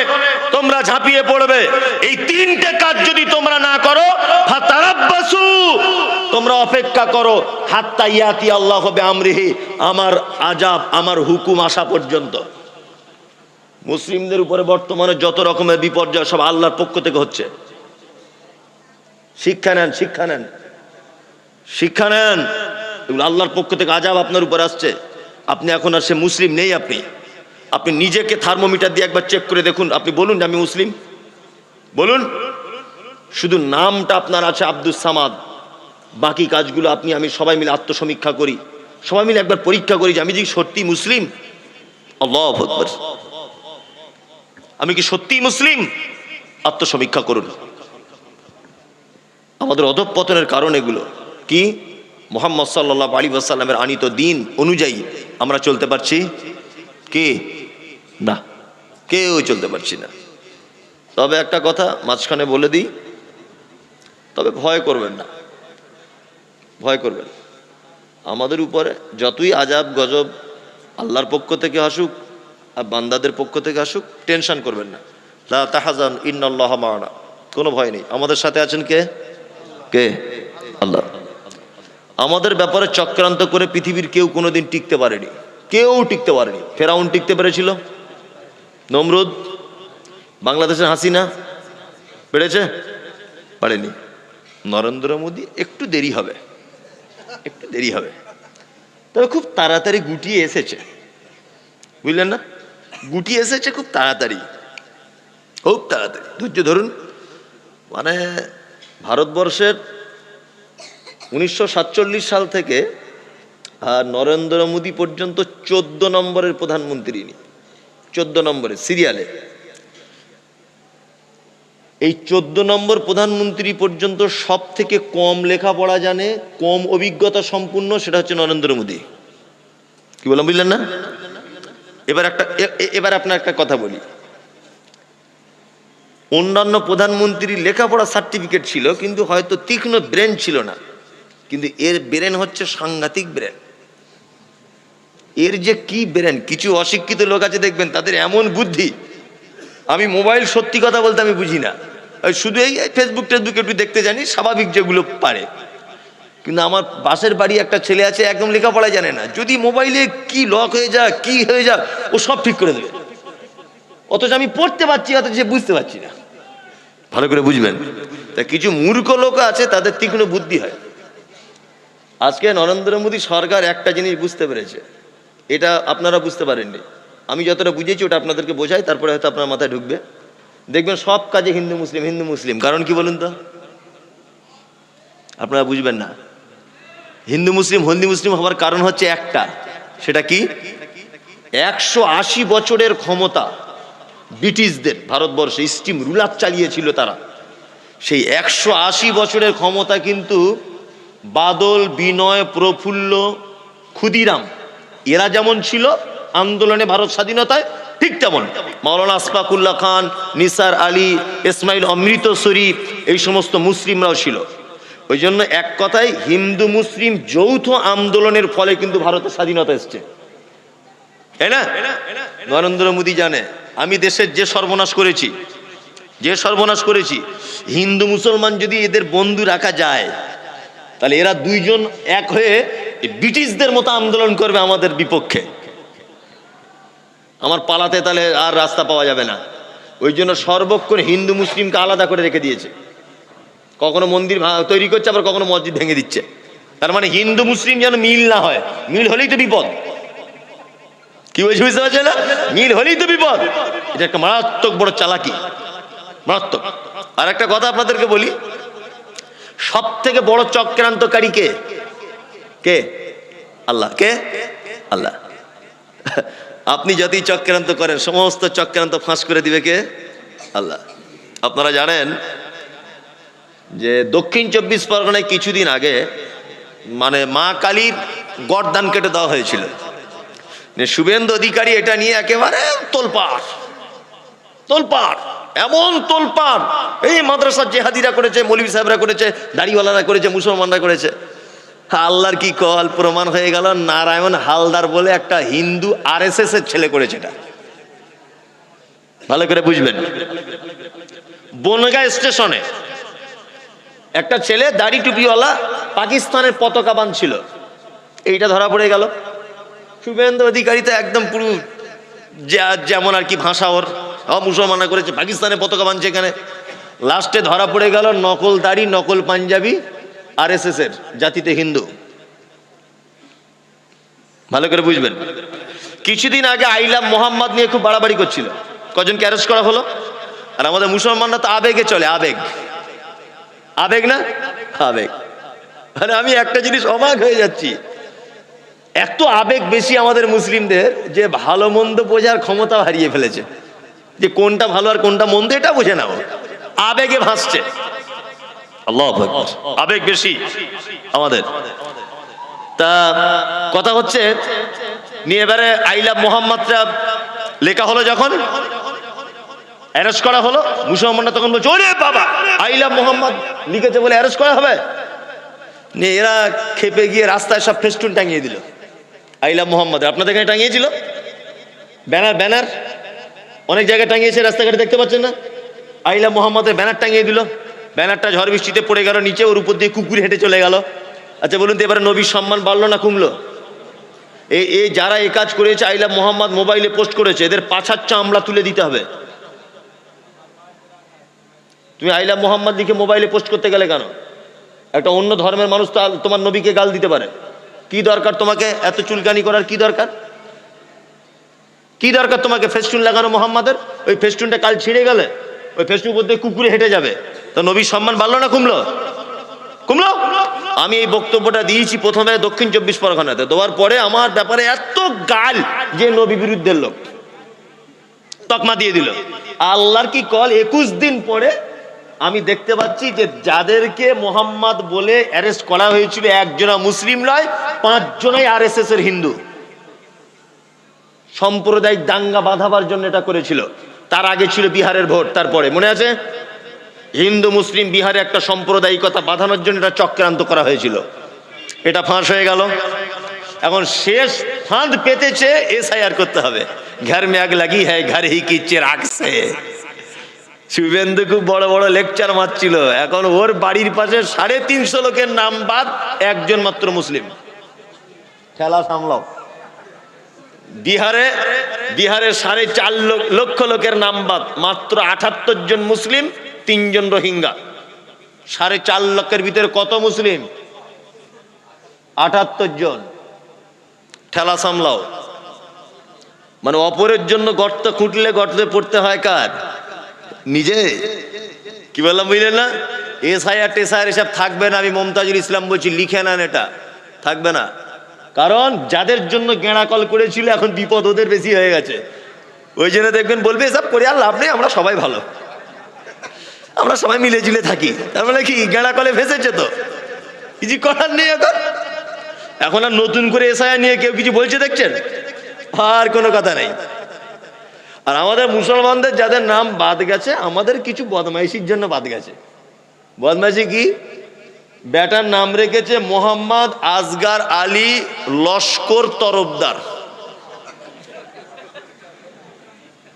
তোমরা ঝাঁপিয়ে পড়বে। এই তিনটে কাজ যদি তোমরা না করো, ফাতারাব্বাসু, তোমরা অপেক্ষা করো, হাত্তা ইয়াতি আল্লাহু বিআমরিহি, আমার আযাব, আমার হুকুম আসা পর্যন্ত। মুসলিমদের উপরে বর্তমানে যত রকমের বিপর্যয় সব আল্লাহর পক্ষ থেকে হচ্ছে। শিক্ষা নেন, শিক্ষা নেন, শিক্ষা নেন। এগুলো আল্লাহর পক্ষ থেকে আযাব আপনার উপর আসছে। আপনি এখন আর সে মুসলিম নেই। আপনি নিজেকে থার্মোমিটার দিয়ে একবার চেক করে দেখুন। আপনি বলুন আমি মুসলিম, বলুন। শুধু নামটা আপনার আছে আব্দুস সামাদ, বাকি কাজগুলো আপনি আমি সবাই মিলে আত্মসমীক্ষা করি, সবাই মিলে একবার পরীক্ষা করি যে আমি কি সত্যি মুসলিম। আল্লাহু আকবার, আমি কি সত্যি মুসলিম? আত্মসমীক্ষা করুন। আমাদের অধঃপতনের কারণ এগুলো কি? মুহাম্মদ সাল্লাল্লাহু আলাইহি ওয়াসাল্লামের আনিত দিন অনুযায়ী আমরা চলতে পারছি কি না? কেউ চলতে পারছি না। তবে একটা কথা মাঝখানে বলে দিই, তবে ভয় করবেন না, ভয় করবেন। আমাদের উপরে যতই আযাব গজব আল্লাহর পক্ষ থেকে আসুক আর বান্দাদের পক্ষ থেকে আসুক, টেনশন করবেন না। লা তাহজান ইন্নাল্লাহা মা'ানা, কোনো ভয় নেই। আমাদের সাথে আছেন কে? কে? আল্লাহ। আমাদের ব্যাপারে চক্রান্ত করে পৃথিবীর কেউ কোনোদিন টিকতে পারেনি, কেউ টিকতে পারেনি। ফেরাউন টিকতে পেরেছিল? নমরুদ? বাংলাদেশের হাসিনা পেরেছে? পারেনি। নরেন্দ্র মোদী একটু দেরি হবে, একটু দেরি হবে, তবে খুব তাড়াতাড়ি গুটিয়ে এসেছে, বুঝলেন না? গুটিয়ে এসেছে খুব তাড়াতাড়ি, খুব তাড়াতাড়ি। ধৈর্য ধরুন। মানে ভারতবর্ষের 1947 সাল থেকে আর নরেন্দ্র মোদী পর্যন্ত 14 নম্বরের প্রধানমন্ত্রী ইনি, 14 নম্বরে সিরিয়ালে। এই 14 নম্বর প্রধানমন্ত্রী পর্যন্ত সব থেকে কম লেখাপড়া জানে, কম অভিজ্ঞতা সম্পূর্ণ, সেটা হচ্ছে নরেন্দ্র মোদী। কি বললাম বুঝলেন না? এবার আপনার একটা কথা বলি। অন্যান্য প্রধানমন্ত্রী লেখাপড়া সার্টিফিকেট ছিল, কিন্তু হয়তো তীক্ষ্ণ ব্রেন ছিল না, কিন্তু এর ব্রেন হচ্ছে সাংঘাতিক ব্রেন। এর যে কি ব্রেন! কিছু অশিক্ষিত লোক আছে দেখবেন তাদের এমন বুদ্ধি, আমি মোবাইল সত্যি কথা বলতে আমি বুঝি না, শুধু এই ফেসবুক টেসবুক একটু দেখতে জানি, স্বাভাবিক যেগুলো পারে। কিন্তু আমার পাশের বাড়ি একটা ছেলে আছে, একদম লেখাপড়া জানে না, যদি মোবাইলে কি লক হয়ে যায়, কি হয়ে যায়, ও সব ঠিক করে দেবে। অথচ আমি পড়তে পারছি, অথচ সে বুঝতে পারছি না। ভালো করে বুঝবেন। তা কিছু মূর্খ লোক আছে, তাদের তীক্ষ্ণ বুদ্ধি হয়। আজকে নরেন্দ্র মোদী সরকার একটা জিনিস বুঝতে পেরেছে, এটা আপনারা বুঝতে পারেননি, আমি যতটা বুঝেছি ওটা আপনাদেরকে বোঝাই, তারপরে হয়তো আপনার মাথায় ঢুকবে। দেখবেন সব কাজে হিন্দু মুসলিম, হিন্দু মুসলিম। কারণ কি বলুন তো? আপনারা বুঝবেন না। হিন্দু মুসলিম হওয়ার কারণ হচ্ছে একটা, সেটা কি? 180 বছরের ক্ষমতা ব্রিটিশদের ভারতবর্ষে স্টিম রুলার চালিয়েছিল তারা। সেই 180 বছরের ক্ষমতা কিন্তু বাদল, বিনয়, প্রফুল্ল, ক্ষুদিরাম এরা যেমন ছিল আন্দোলনে ভারত স্বাধীনতায়, ঠিক তেমন মাওলানা আশফাকুল্লাহ খান, নিসার আলী, ইসমাইল অমৃতসরী, এই সমস্ত মুসলিমরাও ছিল। ওই জন্য এক কথায় হিন্দু মুসলিম যৌথ আন্দোলনের ফলে কিন্তু ভারতের স্বাধীনতা এসছে, তাই না? নরেন্দ্র মোদী জানে আমি দেশের যে সর্বনাশ করেছি, হিন্দু মুসলমান যদি এদের বন্ধু রাখা যায়, তাহলে এরা দুইজন এক হয়ে ব্রিটিশদের মতো আন্দোলন করবে আমাদের বিপক্ষে। আমার পালাতে তাহলে আর রাস্তা পাওয়া যাবে না। ওই জন্য সর্বক্ষণ হিন্দু মুসলিমকে আলাদা করে রেখে দিয়েছে। কখনো মন্দির তৈরি করছে, আবার কখনো মসজিদ ভেঙে দিচ্ছে। তার মানে হিন্দু মুসলিম যেন মিল না হয়, মিল হলেই তো বিপদ। কি বলছি বুঝতে পারছে না? মিল হলেই তো বিপদ। এটা একটা মারাত্মক বড় চালাকি, মারাত্মক। আর একটা কথা আপনাদেরকে বলি, সব থেকে বড় চক্রান্তকারী কে? কে? আল্লাহ। কে? আল্লাহ। আপনি যতই চক্রান্ত করেন, সমস্ত চক্রান্ত ফাঁস করে দিবে কে? আল্লাহ। আপনারা জানেন যে দক্ষিণ 24 পরগনায় কিছুদিন আগে মানে মা কালীর গর্দান কেটে দেওয়া হয়েছিল। শুভেন্দু অধিকারী এটা নিয়ে একেবারে তোলপাড় তোলপাড়, এমন তোলপাড়, এই মাদ্রাসার জেহাদিরা করেছে, মৌলভী সাহেবরা করেছে, দাড়িওয়ালারা করেছে, মুসলমানরা করেছে। আল্লাহর কি কল, প্রমাণ হয়ে গেল নারায়ণ হালদার বলে একটা হিন্দু RSS এর ছেলে করেছে। এটা ভালো করে বুঝবেন। বনগাঁ স্টেশনে একটা ছেলে দাড়ি টুপিওয়ালা পাকিস্তানের পতাকা বাঁধছিল, এইটা ধরা পড়ে গেল। শুভেন্দু অধিকারী তো একদম পুরো যেমন আর কি ভাষা ওর, মুসলমানরা করেছে, পাকিস্তানের পতাকা বাঁধছে এখানে। লাস্টে ধরা পড়ে গেল নকল দাড়ি, নকল পাঞ্জাবি, RSS এর, জাতিতে হিন্দু। ভালো করে বুঝবেন। কিছুদিন আগে আইলাম মোহাম্মদ নিয়ে খুব বাড়াবাড়ি করছিল, কজনকে অ্যারেস্ট করা হলো। আর আমাদের মুসলমানরা তো আবেগে চলে, আবেগ, আবেগ না আবেগ। মানে আমি একটা জিনিস অবাক হয়ে যাচ্ছি, এত আবেগ বেশি আমাদের মুসলিমদের যে ভালো মন্দ বোঝার ক্ষমতা হারিয়ে ফেলেছে, যে কোনটা ভালো আর কোনটা মন্দ এটা বুঝে নাও, আবেগে ভাসছে। আল্লাহু আকবার, আবেগ বেশি আমাদের। তা কথা হচ্ছে নিয়ে এবারে আই লাভ মোহাম্মদটা লেখা হলো, যখন অ্যারেস্ট করা হলো, মুসলমানরা তখন বলছে ওরে বাবা আই লাভ মোহাম্মদ লিখেছে বলে অ্যারেস্ট করা হবে। নিয়ে এরা খেপে গিয়ে রাস্তায় সব ফেস্টুন টাঙিয়ে দিল আই লাভ মোহাম্মদ। আপনাদের এখানে টাঙিয়েছিল ব্যানার, ব্যানার অনেক জায়গায় টাঙিয়েছে, রাস্তাঘাটে দেখতে পাচ্ছেন না, আই লাভ মোহাম্মদের ব্যানার টাঙিয়ে দিল। ব্যানারটা ঝড় বৃষ্টিতে পড়ে গেল নিচে, ওর উপর দিয়ে কুকুর হেঁটে চলে গেল। আচ্ছা বলুন তো এবারে নবীর সম্মান বাড়লো না কমলো? এই যারা এই কাজ করেছে, আই লাভ মোহাম্মদ মোবাইলে পোস্ট করেছে, এদের পাছার চামড়া তুলে দিতে হবে। তুমি আই লাভ মোহাম্মদ লিখে মোবাইলে পোস্ট করতে গেলে কেন? একটা অন্য ধর্মের মানুষ তো তোমার নবীকে গাল দিতে পারে, কি দরকার তোমাকে এত চুলকানি করার? কি দরকার, কি দরকার তোমাকে ফেস্টুন লাগানো মোহাম্মদের? ওই ফেস্টুনটা কাল ছিঁড়ে গেলে ওই ফেস্টুন মধ্যে কুকুরে হেঁটে যাবে, তো নবীর সম্মান বাড়লো না কমলো? কমলো। আমি এই বক্তব্যটা দিয়েছি প্রথমে দক্ষিণ 24 পরগনাতে, দেওয়ার পরে আমার ব্যাপারে এত গাল যে নবী বিরুদ্ধের লোক তকমা দিয়ে দিল। আল্লাহর কি কল, 21 দিন পরে আমি দেখতে পাচ্ছি যে যাদেরকে মোহাম্মদ বলে অ্যারেস্ট করা হয়েছিল একজনা মুসলিম নয়, 5 জনাই RSS এর হিন্দু। সাম্প্রদায়িক দাঙ্গা বাঁধাবার জন্য এটা করেছিল। তার আগে ছিল বিহারের ভোট, তারপরে মনে আছে হিন্দু মুসলিম বিহারে একটা সাম্প্রদায়িকতা বাঁধানোর জন্য এটা চক্রান্ত করা হয়েছিল। এটা ফাঁস হয়ে গেল। এখন শেষ ফাঁদ পেতেছে SIR করতে হবে। ঘর মে আগ লাগি হ্যায় ঘর হি কি চিরাগ সে। শুভেন্দু খুব বড় বড় লেকচার মারছিল, এখন ওর বাড়ির পাশে 350 লোকের নাম বাদ, একজন মাত্র মুসলিম। খেলা সামলাও। বিহারে 4.5 লক্ষ লোকের নাম বাদ, মাত্র 78 জন মুসলিম, 3 জন রোহিঙ্গা। 4.5 লক্ষের ভিতরে কত মুসলিম? 78 জন। ঠেলা সামলাও। মানে অপরের জন্য গর্ত খুঁটলে গর্তে পড়তে হয় কার? নিজে। কি বললাম বুঝলেন না? SIR এসব থাকবে না। আমি মমতাজুল ইসলাম বলছি, লিখে নেন, এটা থাকবে না। কারণ যাদের জন্য গেঁড়া কল করেছিল এখন বিপদ ওদের বেশি হয়ে গেছে। ওই জন্য দেখবেন বলবে এসব করে আর লাভ নেই, আমরা সবাই ভালো, আমরা সবাই মিলে ঝুলে থাকি। তার মানে কি গেঁড়া কলে ফেসেছে, তো কিছু করার নেই। এখন আর নতুন করে SIR নিয়ে কেউ কিছু বলছে দেখছেন? আর কোনো কথা নাই। আর আমাদের মুসলমানদের যাদের নাম বাদ গেছে, আমাদের কিছু বদমাইশির জন্য বাদ গেছে। বদমাইশি কি? বেটার নাম রেখেছে মোহাম্মদ আসগার আলী লস্কর তরফদার।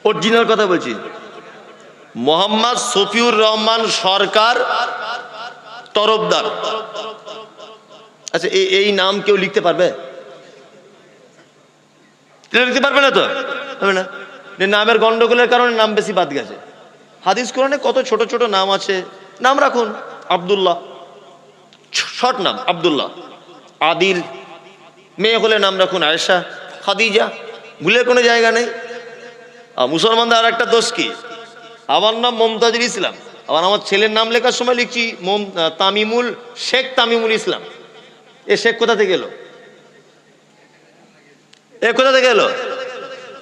অরিজিনাল কথা বলছি, মোহাম্মদ শফিউর রহমান সরকার তরফদার। আচ্ছা এই নাম কেউ লিখতে পারবে? লিখতে পারবে না তো, হবে না। নামের গন্ডগোলের কারণে নাম বেশি বাদ গেছে। হাদিস কোরআনে কত ছোট ছোট নাম আছে, নাম রাখুন। আব্দুল্লাহ, শর্ট নাম আব্দুল্লাহ। আদিল, মেয়ে হলে নাম রাখুন আয়েশা, খাদিজা, ভুলে কোনো জায়গা নেই। মুসলমানদের আর একটা দোষ কি, আমার নাম মমতাজুল ইসলাম, আবার আমার ছেলের নাম লেখার সময় লিখছি তামিমুল শেখ তামিমুল ইসলাম। এ শেখ কোথা থেকে এলো, এ কোথা থেকে এলো?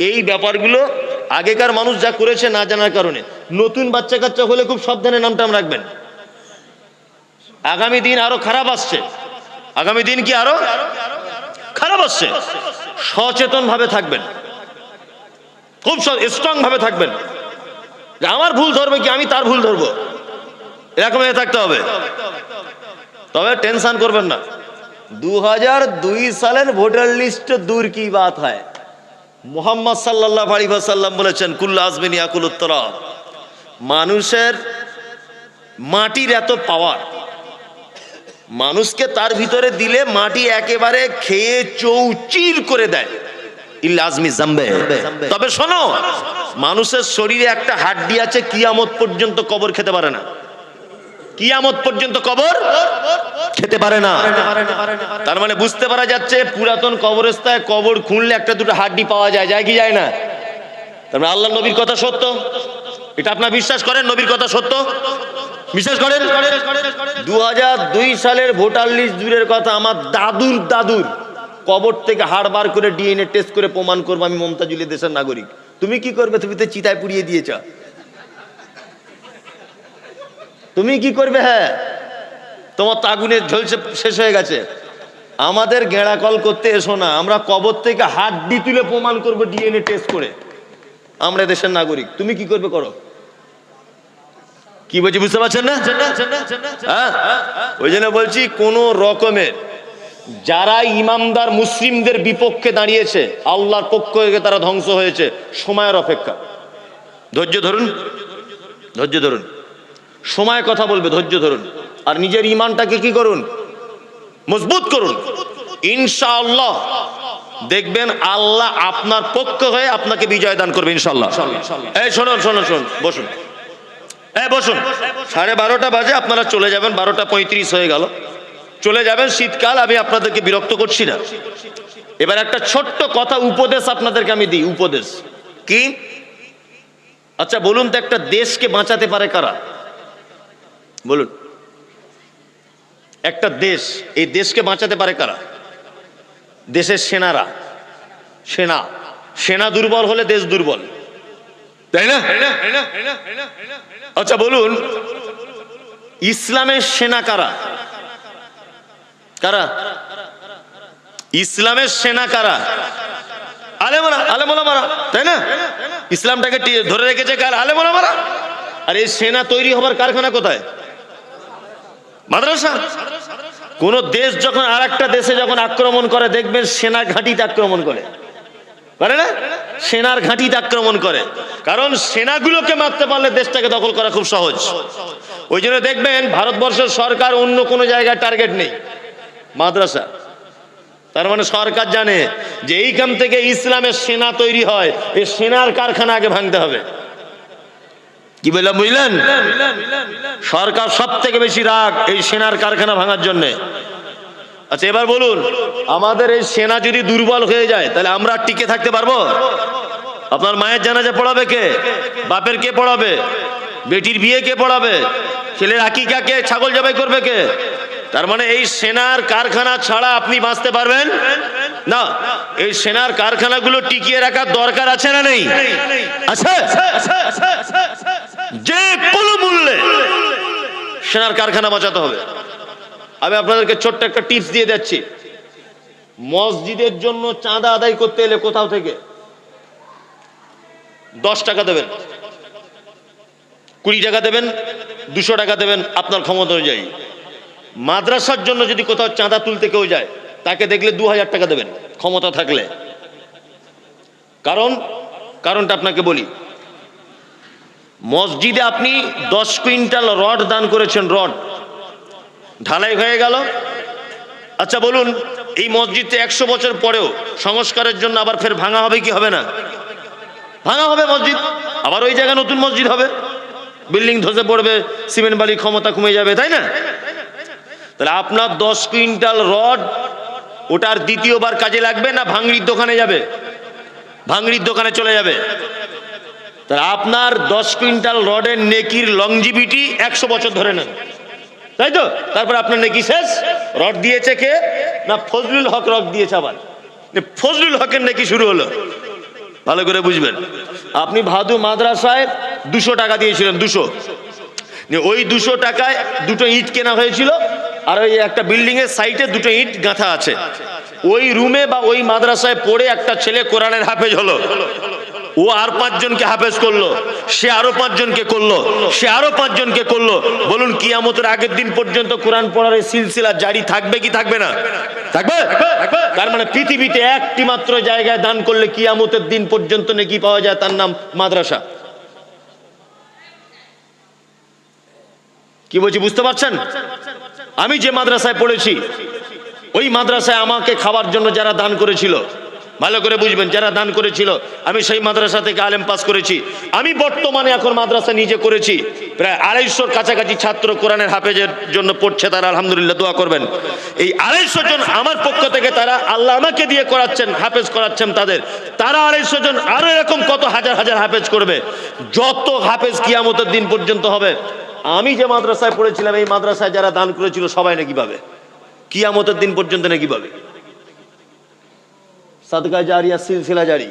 এই ব্যাপারগুলো আগেকার মানুষ যা করেছে না জানার কারণে। নতুন বাচ্চা কাচ্চা হলে খুব সাবধানে নামটাম রাখবেন। আগামী দিন আরো খারাপ আসছে, আগামী দিন কি আরো খারাপ আসছে। সচেতন ভাবে থাকবেন, খুব স্ট্রং ভাবে থাকবেন। আমার ভুল ধরবে কি আমি তার ভুল ধরবো, এরকম হয়ে থাকতে হবে। তবে টেনশন করবেন না, 2002 সালের ভোটার লিস্ট দূর কি বাত হয়। মুহাম্মদ সাল্লাল্লাহু আলাইহি ওয়াসাল্লাম বলেছেন কুল্লু আজমিন ইয়াকুলুত তুরাব। মানুষের মাটির এত পাওয়ার, মানুষকে তার ভিতরে দিলে মাটি একেবারে খেয়ে চৌচির করে দেয়। ইল্লা আজমি জামবে। তবে শোনো, মানুষের শরীরে একটা হাড্ডি আছে, কিয়ামত পর্যন্ত কবর খেতে পারে না, কিয়ামত পর্যন্ত কবর খেতে পারে না। তার মানে বুঝতে পারা যাচ্ছে পুরাতন কবরস্থায় কবর খুঁড়লে একটা দুটো হাড্ডি পাওয়া যায়, যায় কি যায় না? তার মানে আল্লাহ নবীর কথা সত্য, এটা আপনারা বিশ্বাস করেন? নবীর কথা সত্য বিশ্বাস করেন? 2002 সালের ভোটার লিস্ট দূরের কথা, আমার দাদুর দাদুর কবর থেকে হাড় বার করে ডিএনএ টেস্ট করে প্রমাণ করবো আমি মমতাজুল দেশের নাগরিক। তুমি কি করবে? তুমি তো চিতায় পুড়িয়ে দিয়েছ, তুমি কি করবে? হ্যাঁ, তোমার তো আগুনে ঝলসে শেষ হয়ে গেছে। আমাদের গেঁড়া কল করতে এসো না, আমরা কবর থেকে হাড্ডি তুলে প্রমাণ করবো ডিএনএ টেস্ট করে আমরা দেশের নাগরিক। তুমি কি করবে করো। কি বলছি বুঝতে পারছেন না? হ্যাঁ, ওই জন্য বলছি কোন রকমের যারা ইমানদার মুসলিমদের বিপক্ষে দাঁড়িয়েছে আল্লাহর পক্ষ থেকে তারা ধ্বংস হয়েছে। সময়ের অপেক্ষা, ধৈর্য ধরুন, ধৈর্য ধরুন, সময় কথা বলবে, ধৈর্য ধরুন। আর নিজের ইমানটাকে কি করুন, মজবুত করুন। ইনশাআল্লাহ দেখবেন আল্লাহ আপনার পক্ষ হয়ে আপনাকে বিজয় দান করবে ইনশাআল্লাহ। এই শুনুন শুনুন শুনুন, বসুন, এই বসুন। 12:30 বাজে, আপনারা চলে যাবেন, 12:35 হয়ে গেল, চলে যাবেন। শীতকাল, আমি আপনাদেরকে বিরক্ত করছি না। এবার একটা ছোট্ট কথা উপদেশ আপনাদেরকে আমি দিই, উপদেশ কি? আচ্ছা বলুন তো, একটা দেশকে বাঁচাতে পারে কারা? বলুন, একটা দেশ, এই দেশকে বাঁচাতে পারে কারা? দেশের সেনারা। সেনা সেনা দুর্বল হলে দেশ দুর্বল, তাই না? আচ্ছা বলুন, ইসলামের সেনা কারা? কারা ইসলামের সেনা কারা? আলেমরা, আলেমওলামারা, তাই না? ইসলামটাকে ধরে রেখেছে কার? আলেমওলামারা। আর এই সেনা তৈরি হবার কারখানা কোথায়? মাদ্রাসা। কোন দেশ যখন আর একটা দেশে যখন আক্রমণ করে দেখবেন সেনা ঘাঁটিতে আক্রমণ করে, পারে না? সেনার ঘাঁটিতে আক্রমণ করে, কারণ সেনাগুলোকে মারতে পারলে দেশটাকে দখল করা খুব সহজ। ওই জন্য দেখবেন ভারতবর্ষের সরকার অন্য কোনো জায়গায় টার্গেট নেই, মাদ্রাসা। তার মানে সরকার জানে যে এইখান থেকে ইসলামের সেনা তৈরি হয়, এই সেনার কারখানা আগে ভাঙতে হবে। কি বললাম বুঝলেন? সরকার সব থেকে বেশি রাগ এই সেনার কারখানা ভাঙার জন্য। আচ্ছা এবার বলুন, আমাদের এই সেনা যদি দুর্বল হয়ে যায় তাহলে আমরা টিকে থাকতে পারবো? আপনার মায়ের জানাজা পড়াবে কে? বাপের কে পড়াবে? বেটির বিয়ে কে পড়াবে? ছেলের আকিকা কে? ছাগল জবাই করবে কে? তার মানে এই সেনার কারখানা ছাড়া আপনি বাঁচতে পারবেন না। এই সেনার কারখানাগুলো টিকিয়ে রাখার দরকার আছে না নেই? আছে। যে কোনো মূল্যে সেনার কারখানা বাঁচাতে হবে। আমি আপনাদেরকে ছোট্ট একটা টিপস দিয়ে যাচ্ছি। মসজিদের জন্য চাঁদা আদায় করতে এলে কোথাও থেকে 10 টাকা দেবেন, 20 টাকা দেবেন, 200 টাকা দেবেন, আপনার ক্ষমতা অনুযায়ী। মাদ্রাসার জন্য যদি কোথাও চাঁদা তুলতে কেউ যায় তাকে দেখলে 2000 টাকা দেবেন ক্ষমতা থাকলে। কারণটা আপনাকে বলি। মসজিদে আপনি 10 কুইন্টাল রড দান করেছেন, রড ঢালাই হয়ে গেল। আচ্ছা বলুন, এই মসজিদটা 100 বছর পরেও সংস্কারের জন্য আবার ফের ভাঙা হবে কি হবে না? ভাঙা হবে মসজিদ, আবার ওই জায়গায় নতুন মসজিদ হবে, বিল্ডিং ধসে পড়বে, সিমেন্ট বালি ক্ষমতা কমে যাবে, তাই না? তাহলে আপনার 10 কুইন্টাল রড ওটার দ্বিতীয়বার কাজে লাগবে না ভাঙড়ির দোকানে যাবে? ভাঙড়ির দোকানে চলে যাবে। তাহলে আপনার 10 কুইন্টাল রডের নেকির লংজিভিটি 100 বছর ধরে নেন, তাই তো? তারপর আপনার নেকি শেষ। রড দিয়েছে কে? না ফজলুল হক রক দিয়েছে আবার? ফজলুল হকের নাকি শুরু হলো। ভালো করে বুঝবেন। আপনি ভাদু মাদ্রাসায় 200 টাকা দিয়েছিলেন, 200। ওই 200 টাকায় 2টো ইট কেনা হয়েছিল, আর ওই একটা বিল্ডিং এর সাইডে 2টো ইট গাঁথা আছে। ওই রুমে বা ওই মাদ্রাসায় পড়ে একটা ছেলে কোরআনের হাফেজ হলো, ও আর 5 জনকে হাফেজ করলো, সে আরো 5 জনকে করলো, সে আরো 5 জনকে করলো। বলুন কিয়ামতের আগের দিন পর্যন্ত কোরআন পড়ার এই সিলসিলা জারি থাকবে কি থাকবে না? থাকবে। তার মানে পৃথিবীতে একটি মাত্র জায়গায় দান করলে কিয়ামতের দিন পর্যন্ত নেকি পাওয়া যায়, তার নাম মাদ্রাসা। কি বলছি বুঝতে পারছেন? আমি যে মাদ্রাসায় পড়েছি, ওই মাদ্রাসায় আমাকে খাওয়ার জন্য যারা দান করেছিল, ভালো করে বুঝবেন, যারা দান করেছিল, আমি সেই মাদ্রাসা থেকে আলেম পাস করেছি। আমি বর্তমানে এখন মাদ্রাসা নিজে করেছি, প্রায় 250 কাছাকাছি ছাত্র কোরআনের হাফেজের জন্য পড়ছে। তারা আলহামদুলিল্লাহ দোয়া করবেন। এই 250 জন আমার পক্ষ থেকে, তারা আল্লাহ আমাকে দিয়ে করাচ্ছেন, হাফেজ করাচ্ছেন তাদের। তারা 250 জন আরো এরকম কত হাজার হাজার হাফেজ করবে। যত হাফেজ কিয়ামতের দিন পর্যন্ত হবে। আমি যে মাদ্রাসায় পড়েছিলাম, এই মাদ্রাসায় যারা দান করেছিল সবাই নাকি পাবে, কিয়ামতের দিন পর্যন্ত নাকি পাবে। সাদকা জারিয়া, সিলসিলা জারি।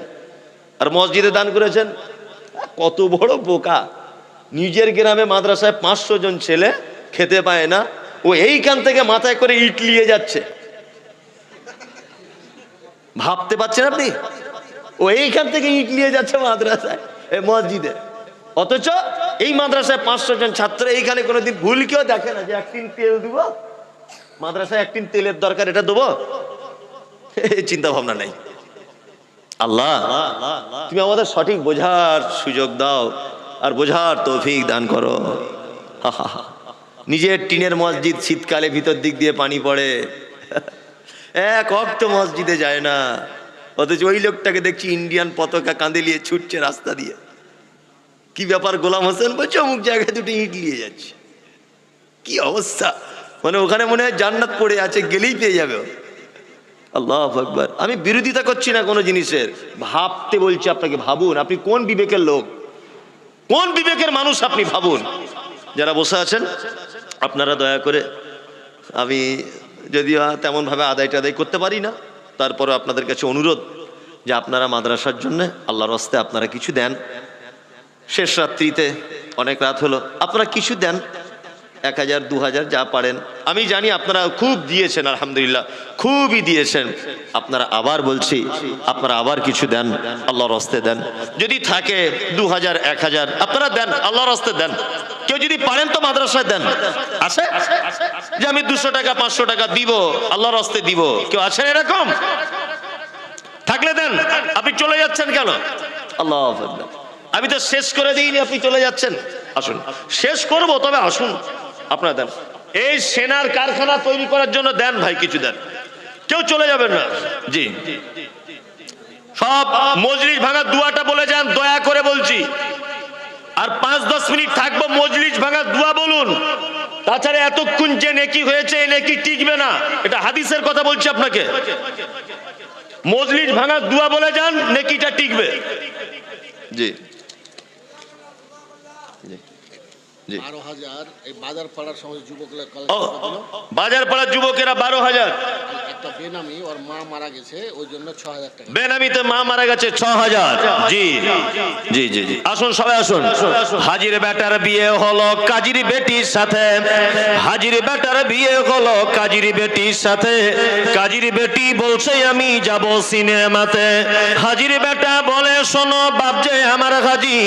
আর মসজিদে দান করেছেন, কত বড় বোকা। নিজের গ্রামে মাদ্রাসায় 500 জন ছেলে খেতে পায় না, ও এইখান থেকে মাথায় করে ইট নিয়ে যাচ্ছে। ভাবতে পারছেন আপনি? ও এইখান থেকে ইট নিয়ে যাচ্ছে মাদ্রাসায়, মসজিদে। অথচ এই মাদ্রাসায় 500 জন ছাত্র এইখানে কোনোদিন ভুল কেউ দেখে না যে 1 টিন তেল দিব মাদ্রাসায়, 1 টিন তেলের দরকার, এটা দেবো, চিন্তা ভাবনা নাই। আল্লাহ তুমি আমাদের সঠিক বোঝার সুযোগ দাও আর বোঝার তৌফিক দান করো। নিজের টিনের মসজিদ, শীতকালে ভিতর দিক দিয়ে পানি পড়ে, এক ওয়াক্ত মসজিদে যায় না, অথচ ওই লোকটাকে দেখছি ইন্ডিয়ান পতাকা কাঁধে নিয়ে ছুটছে রাস্তা দিয়ে। কি ব্যাপার গোলাম হোসেন? বলছে অমুক জায়গায় 2টো ইট নিয়ে যাচ্ছে। কি অবস্থা! মানে ওখানে মনে হয় জান্নাত পড়ে আছে, গেলেই পেয়ে যাবে। আল্লাহু আকবার। আমি বিরোধিতা করছি না কোনো জিনিসের, ভাবতে বলছি আপনাকে। ভাবুন, আপনি কোন বিবেকের লোক, কোন বিবেকের মানুষ আপনি ভাবুন। যারা বসে আছেন আপনারা দয়া করে, আমি যদিও তেমন ভাবে আদায় করতে পারি না, তারপরে আপনাদের কাছে অনুরোধ যে আপনারা মাদ্রাসার জন্য আল্লাহর রাস্তে আপনারা কিছু দেন। শেষ রাত্রিতে, অনেক রাত হলো, আপনারা কিছু দেন, 1000 2000 যা পারেন। আমি জানি আপনারা খুব দিয়েছেন, আলহামদুলিল্লাহ খুবই দিয়েছেন। আপনারা আবার বলছি, আপনারা আবার কিছু দেন, আল্লাহর রাস্তে দেন। যদি থাকে 2000 1000 আপনারা দেন, আল্লাহর রাস্তে দেন। কেউ যদি পারেন তো মাদ্রাসায় দেন। আছে যে আমি 200 টাকা 500 টাকা দিব, আল্লাহর রাস্তে দিব? কেউ আছেন এরকম? থাকলে দেন। আপনি চলে যাচ্ছেন কেন? আল্লাহু আকবার। আমি তো শেষ করে দিইনি, আপনি চলে যাচ্ছেন। আসুন, শেষ করব, তবে আসুন আপনারা দেন। এই সেনার কারখানা তৈরি করার জন্য দেন ভাই, কিছু দেন। কেউ চলে যাবেন না। জি, সব মজলিস ভাঙার দোয়াটা বলে যান, দয়া করে বলছি। আর 5-10 মিনিট থাকবো, মজলিস ভাঙার দোয়া বলুন। তাছাড়া এতক্ষণ যে নেকি হয়েছে, এই নেকি টিকবে না। এটা হাদিসের কথা বলছি আপনাকে। মজলিস ভাঙার দোয়া বলে যান, নেকিটা টিকবে। জি, 12,000 এই বাজার পাড়ার সময় যুবকরা বাজার পাড়ার যুবকেরা 12,000। একটা বেনামি, ওর মা মারা গেছে, ওই জন্য 6,000 টাকা। বেনামিতে মা মারা গেছে, 6,000। জি জি জি জি, আসুন সবাই আসুন। হাজির বেটার বিয়ে হলো কাজীর বেটির সাথে, হাজির বেটার বিয়ে হলো কাজীর বেটির সাথে। কাজীর বেটি বলছে আমি যাব সিনেমাতে। হাজির বেটা বলে শোনো বাপ যে আমার হাজি,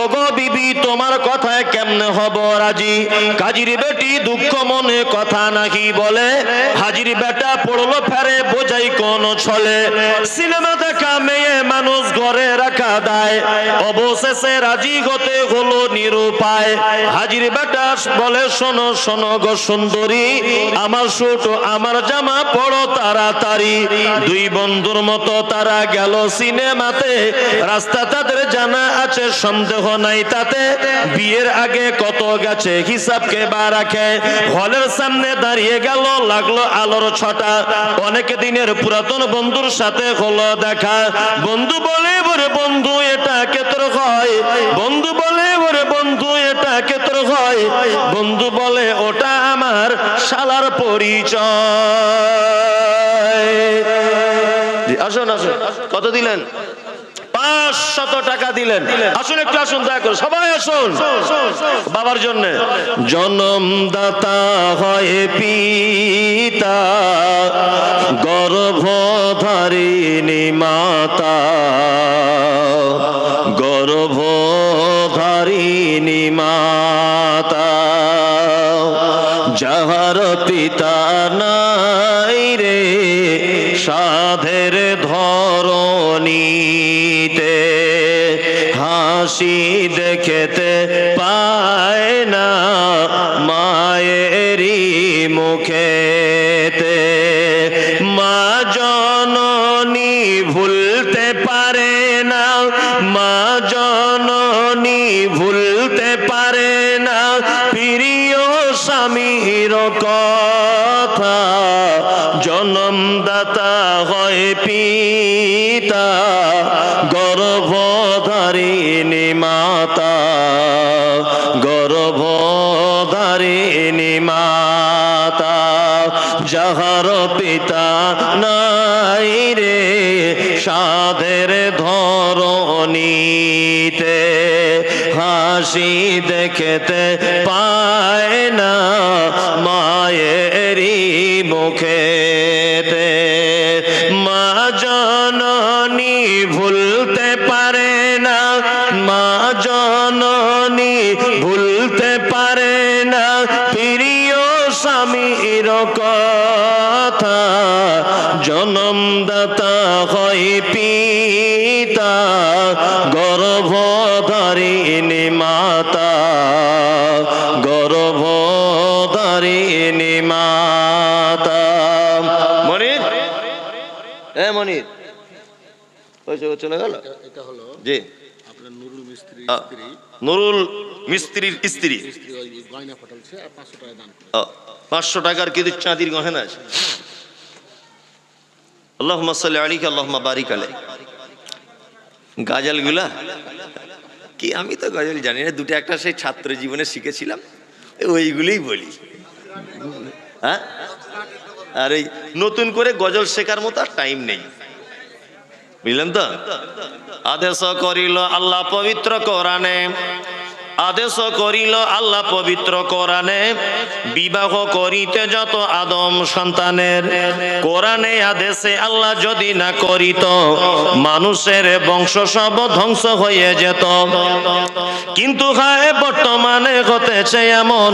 ওগো বিবি তোমার কথায় কেমনে হব রাজি। কাজীর বেটি দুঃখ মনে কথা নাকি বলে, হাজির বেটা পড়লো ফেরে বোঝাই কোন ছলে। সিনেমা দেখা মেয়ে মানুষ ঘরে রাখা দায়, অবশেষে রাজি হতে হলো নিরুপায়। হাজির বেটা বলে শোনো শোনো গো সুন্দরী, আমার শুট আমার জামা পড়ো তাড়াতাড়ি। 2 বন্ধুর মতো তারা গেল সিনেমাতে, রাস্তা তাদের জানা আছে সন্দেহ নাই তাতে। বিয়ের আগে কত গেছে হিসাব কে বা রাখে, হলের সামনে দাঁড়িয়ে গেল লাগলো আলোর ছটা। অনেক দিনের পুরাতন বন্ধুর সাথে হলো দেখা। বন্ধু বলে ওরে বন্ধু এটা কে তোর হয়, বন্ধু বলে ওরে বন্ধু এটা কে তোর হয়। বন্ধু বলে ওটা আমার শালার পরিচয়। জি, আসুন আসুন। কত দিলেন? 500 টাকা দিলেন। আসুন একটু আসুন, দয়া করে সবাই আসুন বাবার জন্য। জন্মদাতা হয় পিতা, গর্ভধারিণী মাতা, গর্ভধারিণী মাতা, যাহার পিতা নাই রে সাধের ধরণীতে, হাসি দেখেতে পায় না মায়েরই মুখেতে, মা জননী ভুলতে পারে না, মা জননী ভুলতে পারে না প্রিয় স্বামীর কথা, জন্মদাতা হয় পিতা, গর্ভধারিণী মাতা, গর্ভধারিণী মাতা, যাহার পিতা নাই রে সাধের ধরণীতে, হাসি দেখতে পায় না মায়েরই মুখেতে, মা জননী ভুলতে পারে না, মা জননী ভুলতে পারে না প্রিয় স্বামীর কথা, জন্মদাতা হয় পিতা, গর্ভধারিণী মাতা, গর্ভধারিণী মাতা। মনির, হ্যাঁ মনির, চলে গেল। এটা হলো জি, আপনার নুরুল মিস্ত্রির স্ত্রী, নুরুল মিস্ত্রির স্ত্রী ওই গয়না ফাটালছে আর 500 টাকা দান করে। 500 টাকার কিন্তু চাঁদির গহনা আছে। আল্লাহুম্মা সাল্লি আলাইহি আল্লাহুম্মা বারিক আলাইহি। গাজলগুলা কি, আমি তো গজল জানি না, দুটো একটা সেই ছাত্র জীবনে শিখেছিলাম, ওইগুলোই বলি। হ্যাঁ, আর এই নতুন করে গজল শেখার মতো আর টাইম নেই, বুঝলেন তো। আদেশ করিল আল্লাহ পবিত্র কোরআনে, আদেশ করিল আল্লাহ পবিত্র কোরআনে, বিবাহ করিতে যত আদম সন্তানের, কোরআনে আদেশে আল্লাহ যদি না করিত মানুষের বংশ সব ধ্বংস হয়ে যেত। কিন্তু হায় বর্তমানে হতেছে এমন,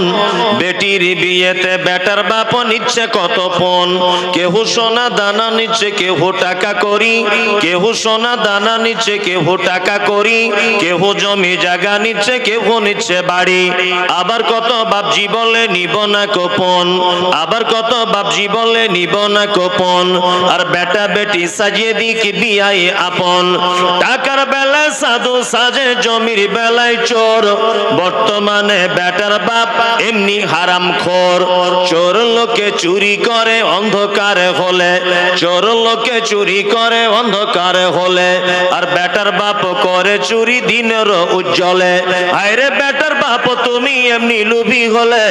বেটির বিয়েতে বেটার বাপ নিচ্ছে কত পণ, কেহ সোনা দানা নিচ্ছে, কেহ টাকা করি, কেহ সোনা দানা নিচ্ছে, কেহ টাকা করি, কেহ জমি জায়গা নিচ্ছে, কেহ নিচ্ছে বাড়ি। আবার কত বাপজি বলে নিব না গোপন, আবার কত বাপজি বলে নিব না গোপন, আর বেটা বেটি সাজিয়ে দিক বিয়াই আপন। টাকার বেলায় সাধু সাজে, জমির বেলায় চোর, বর্তমানে বেটার বাপ এমনি হারাম খোর। চোর লোকে চুরি করে অন্ধকারে হলে, চোর লোকে চুরি করে অন্ধকারে হলে, আর বেটার বাপ করে চুরি দিনের উজ্জ্বলে। আরে বেটার বাপ তুমি এমনি লুভি হলে,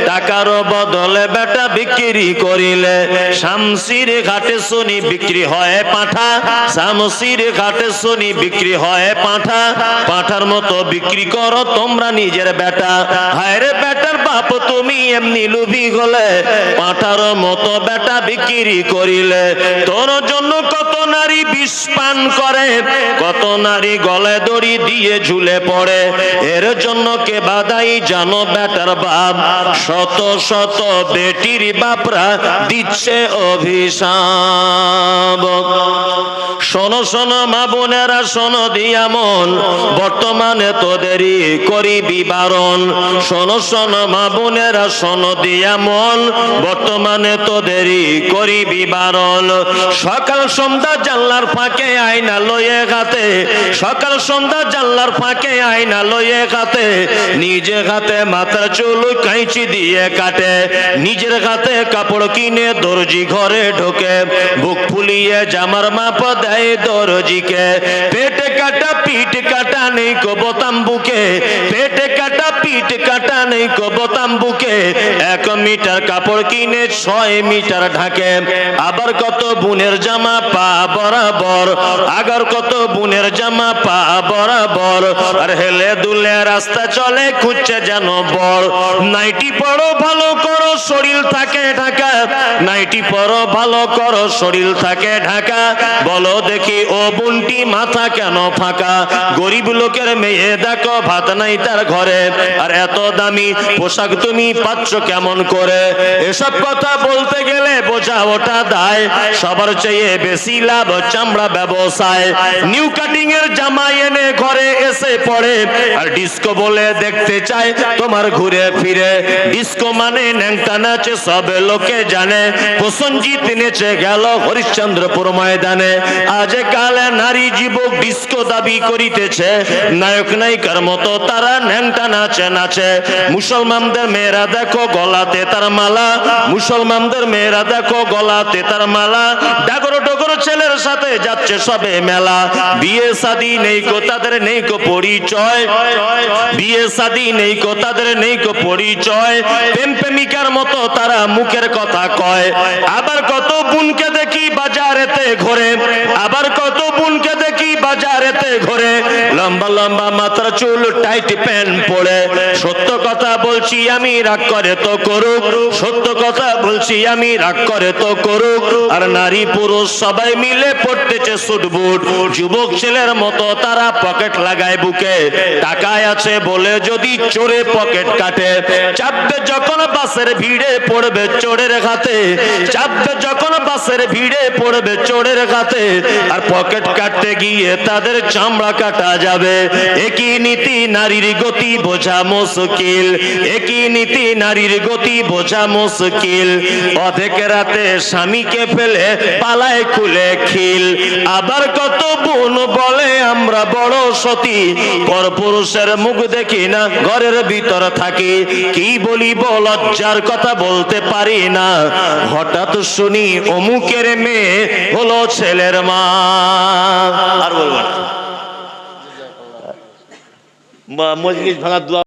টাকার বদলে বেটা বিক্রি করিলে। শামসির ঘাটে শুনি বিক্রি হয় পাঁঠা, শামসির ঘাটে শুনি বিক্রি হয় পাঁঠা, পাঁঠার মতো বিক্রি করো তোমরা নিজের বেটা। হায়রে বেটার বাপ তুমি এমনি লুভি হলে, পাঁঠার মতো বেটা বিক্রি করিলে। তোর জন্য কত নারী বিষ পান করে, কত নারী গলে দড়ি দিয়ে ঝুলে পড়ে। এর জন্য কে বাদাই জানো বেটার বাপ, শত শত বেটির বাপরা দিচ্ছে অভিশাপ। শোনো শোনো মা বোনেরা শোনো দিয়া মন, বর্তমানে তোদেরই করিবি বারণ। শোনো শোনো মা বোনেরা শোনো দিয়া মন, বর্তমানে তোদেরই করিবি বারণ। সকাল সন্ধ্যা জানলার ফাঁকে আয়না লয়ে হাতে, সকাল সন্ধ্যা জানলার ফাঁকে আয়না লয়ে হাতে, নিজে হাতে মাথার চুল কাঁচি দিয়ে কাটে, নিজের হাতে কাপড় কিনে দর্জি ঘরে ঢোকে, বুক ফুলিয়ে জামার মাপ দেয় দর্জিকে। পেটে কাটা পিঠ কাটা নেই কো বোতাম বুকে, পেটে কাটা পিঠ কাটা নেই কো বোতাম বুকে, 1 মিটার কাপড় কিনে 6 মিটার ঢাকে। আবার কত বোনের জামা পা বরাবর, আবার কত বোনের জামা পা বরাবর, আর হেলে দুলে রাস্তা চলে খুঁজছে যেন বর। নাইটি পরো ভালো করো শরীর থাকে ঢাকা, নাইটি পরো ভালো করো শরীর থাকে ঢাকা। বলো দেখি ও বুনটি মাথা কেন ফাঁকা, গরিব লোকের মেয়ে দেখো ভাত নাই তার ঘরে, আর এত দামি পোশাক তুমি পাচ্ছ কেমন করে। এসব কথা বলতে গেলে বোঝা ওটা দায়, সবার চেয়ে বেশি লাভ চামড়া ব্যবসায়। নিউ কাটিং এর জামা এনে ঘরে এসে পড়ে, আর ডিস্কো বলে দেখতে চায় তোমার ঘুরে ফিরে। ডিস্কো মানে ন্যাংটা নাচে সব লোকে জানে, প্রসেনজিৎ নেচে গেল হরিশ্চন্দ্রপুর ময়দানে। আজ কালে নারী যুবক ডিস্কো দাবি করিতেছে, নায়ক নায়িকার মতো তারা ন্যাংটা নাচে নাচে। মুসলমানদের মেয়েরা দেখো গলাতে তার মালা, মুসলমানদের মেয়েরা দেখো গলাতে তার মালা। ডাগর ডগর ছেলের সাথে যাচ্ছে সবে মেলা, বিয়ে শাদী নেই কো তাদের নেই কো পরিচয়, বিয়ে শাদী নেই কো তাদের নেই কো পরিচয়। প্রেম প্রেমিকার মতো তারা মুখের কথা কয়। আবার কত বোনকে দেখি বাজারেতে ঘোরে, আবার কত বোনকে দেখি বাজারেতে ঘোরে, লম্বা লম্বা মাথার চুল টাইট প্যান্ট পরে। সত্য কথা বলছি আমি রাগ করে তো করুক, সত্য কথা বলছি আমি রাগ করে তো করুক। আর নারী পুরুষ সবাই মিলে পড়তেছে স্যুট বুট, যুবক ছেলের মতো তারা পকেট লাগায় বুকে। টাকায় আছে বলে যদি চোরে পকেট কাটে, চাপবে যখন বাসের ভিড়ে পড়বে চোরের হাতে, চাপবে যখন বাসের ভিড়ে পড়বে চোরের হাতে। আর পকেট কাটতে গিয়ে তাদের চামড়া কাটা যাবে। একই নীতি নারীর গতি বোঝা মুশকিল, একই নীতি নারীর গতি বোঝা মুশকিল। অধেক রাতে স্বামীকে ফেলে পালায় খুলে খিল। আবার কত বোন বলে আমরা বড় সতী, পরপুরুষের মুখ দেখি না ঘরের ভিতর থাকি। কি বলিব লজ্জার কথা বলতে পারি না, হঠাৎ শুনি অমুকের মেয়ে হলো ছেলের মা। আর বলবো না, মজলিস ভাঙার দোয়া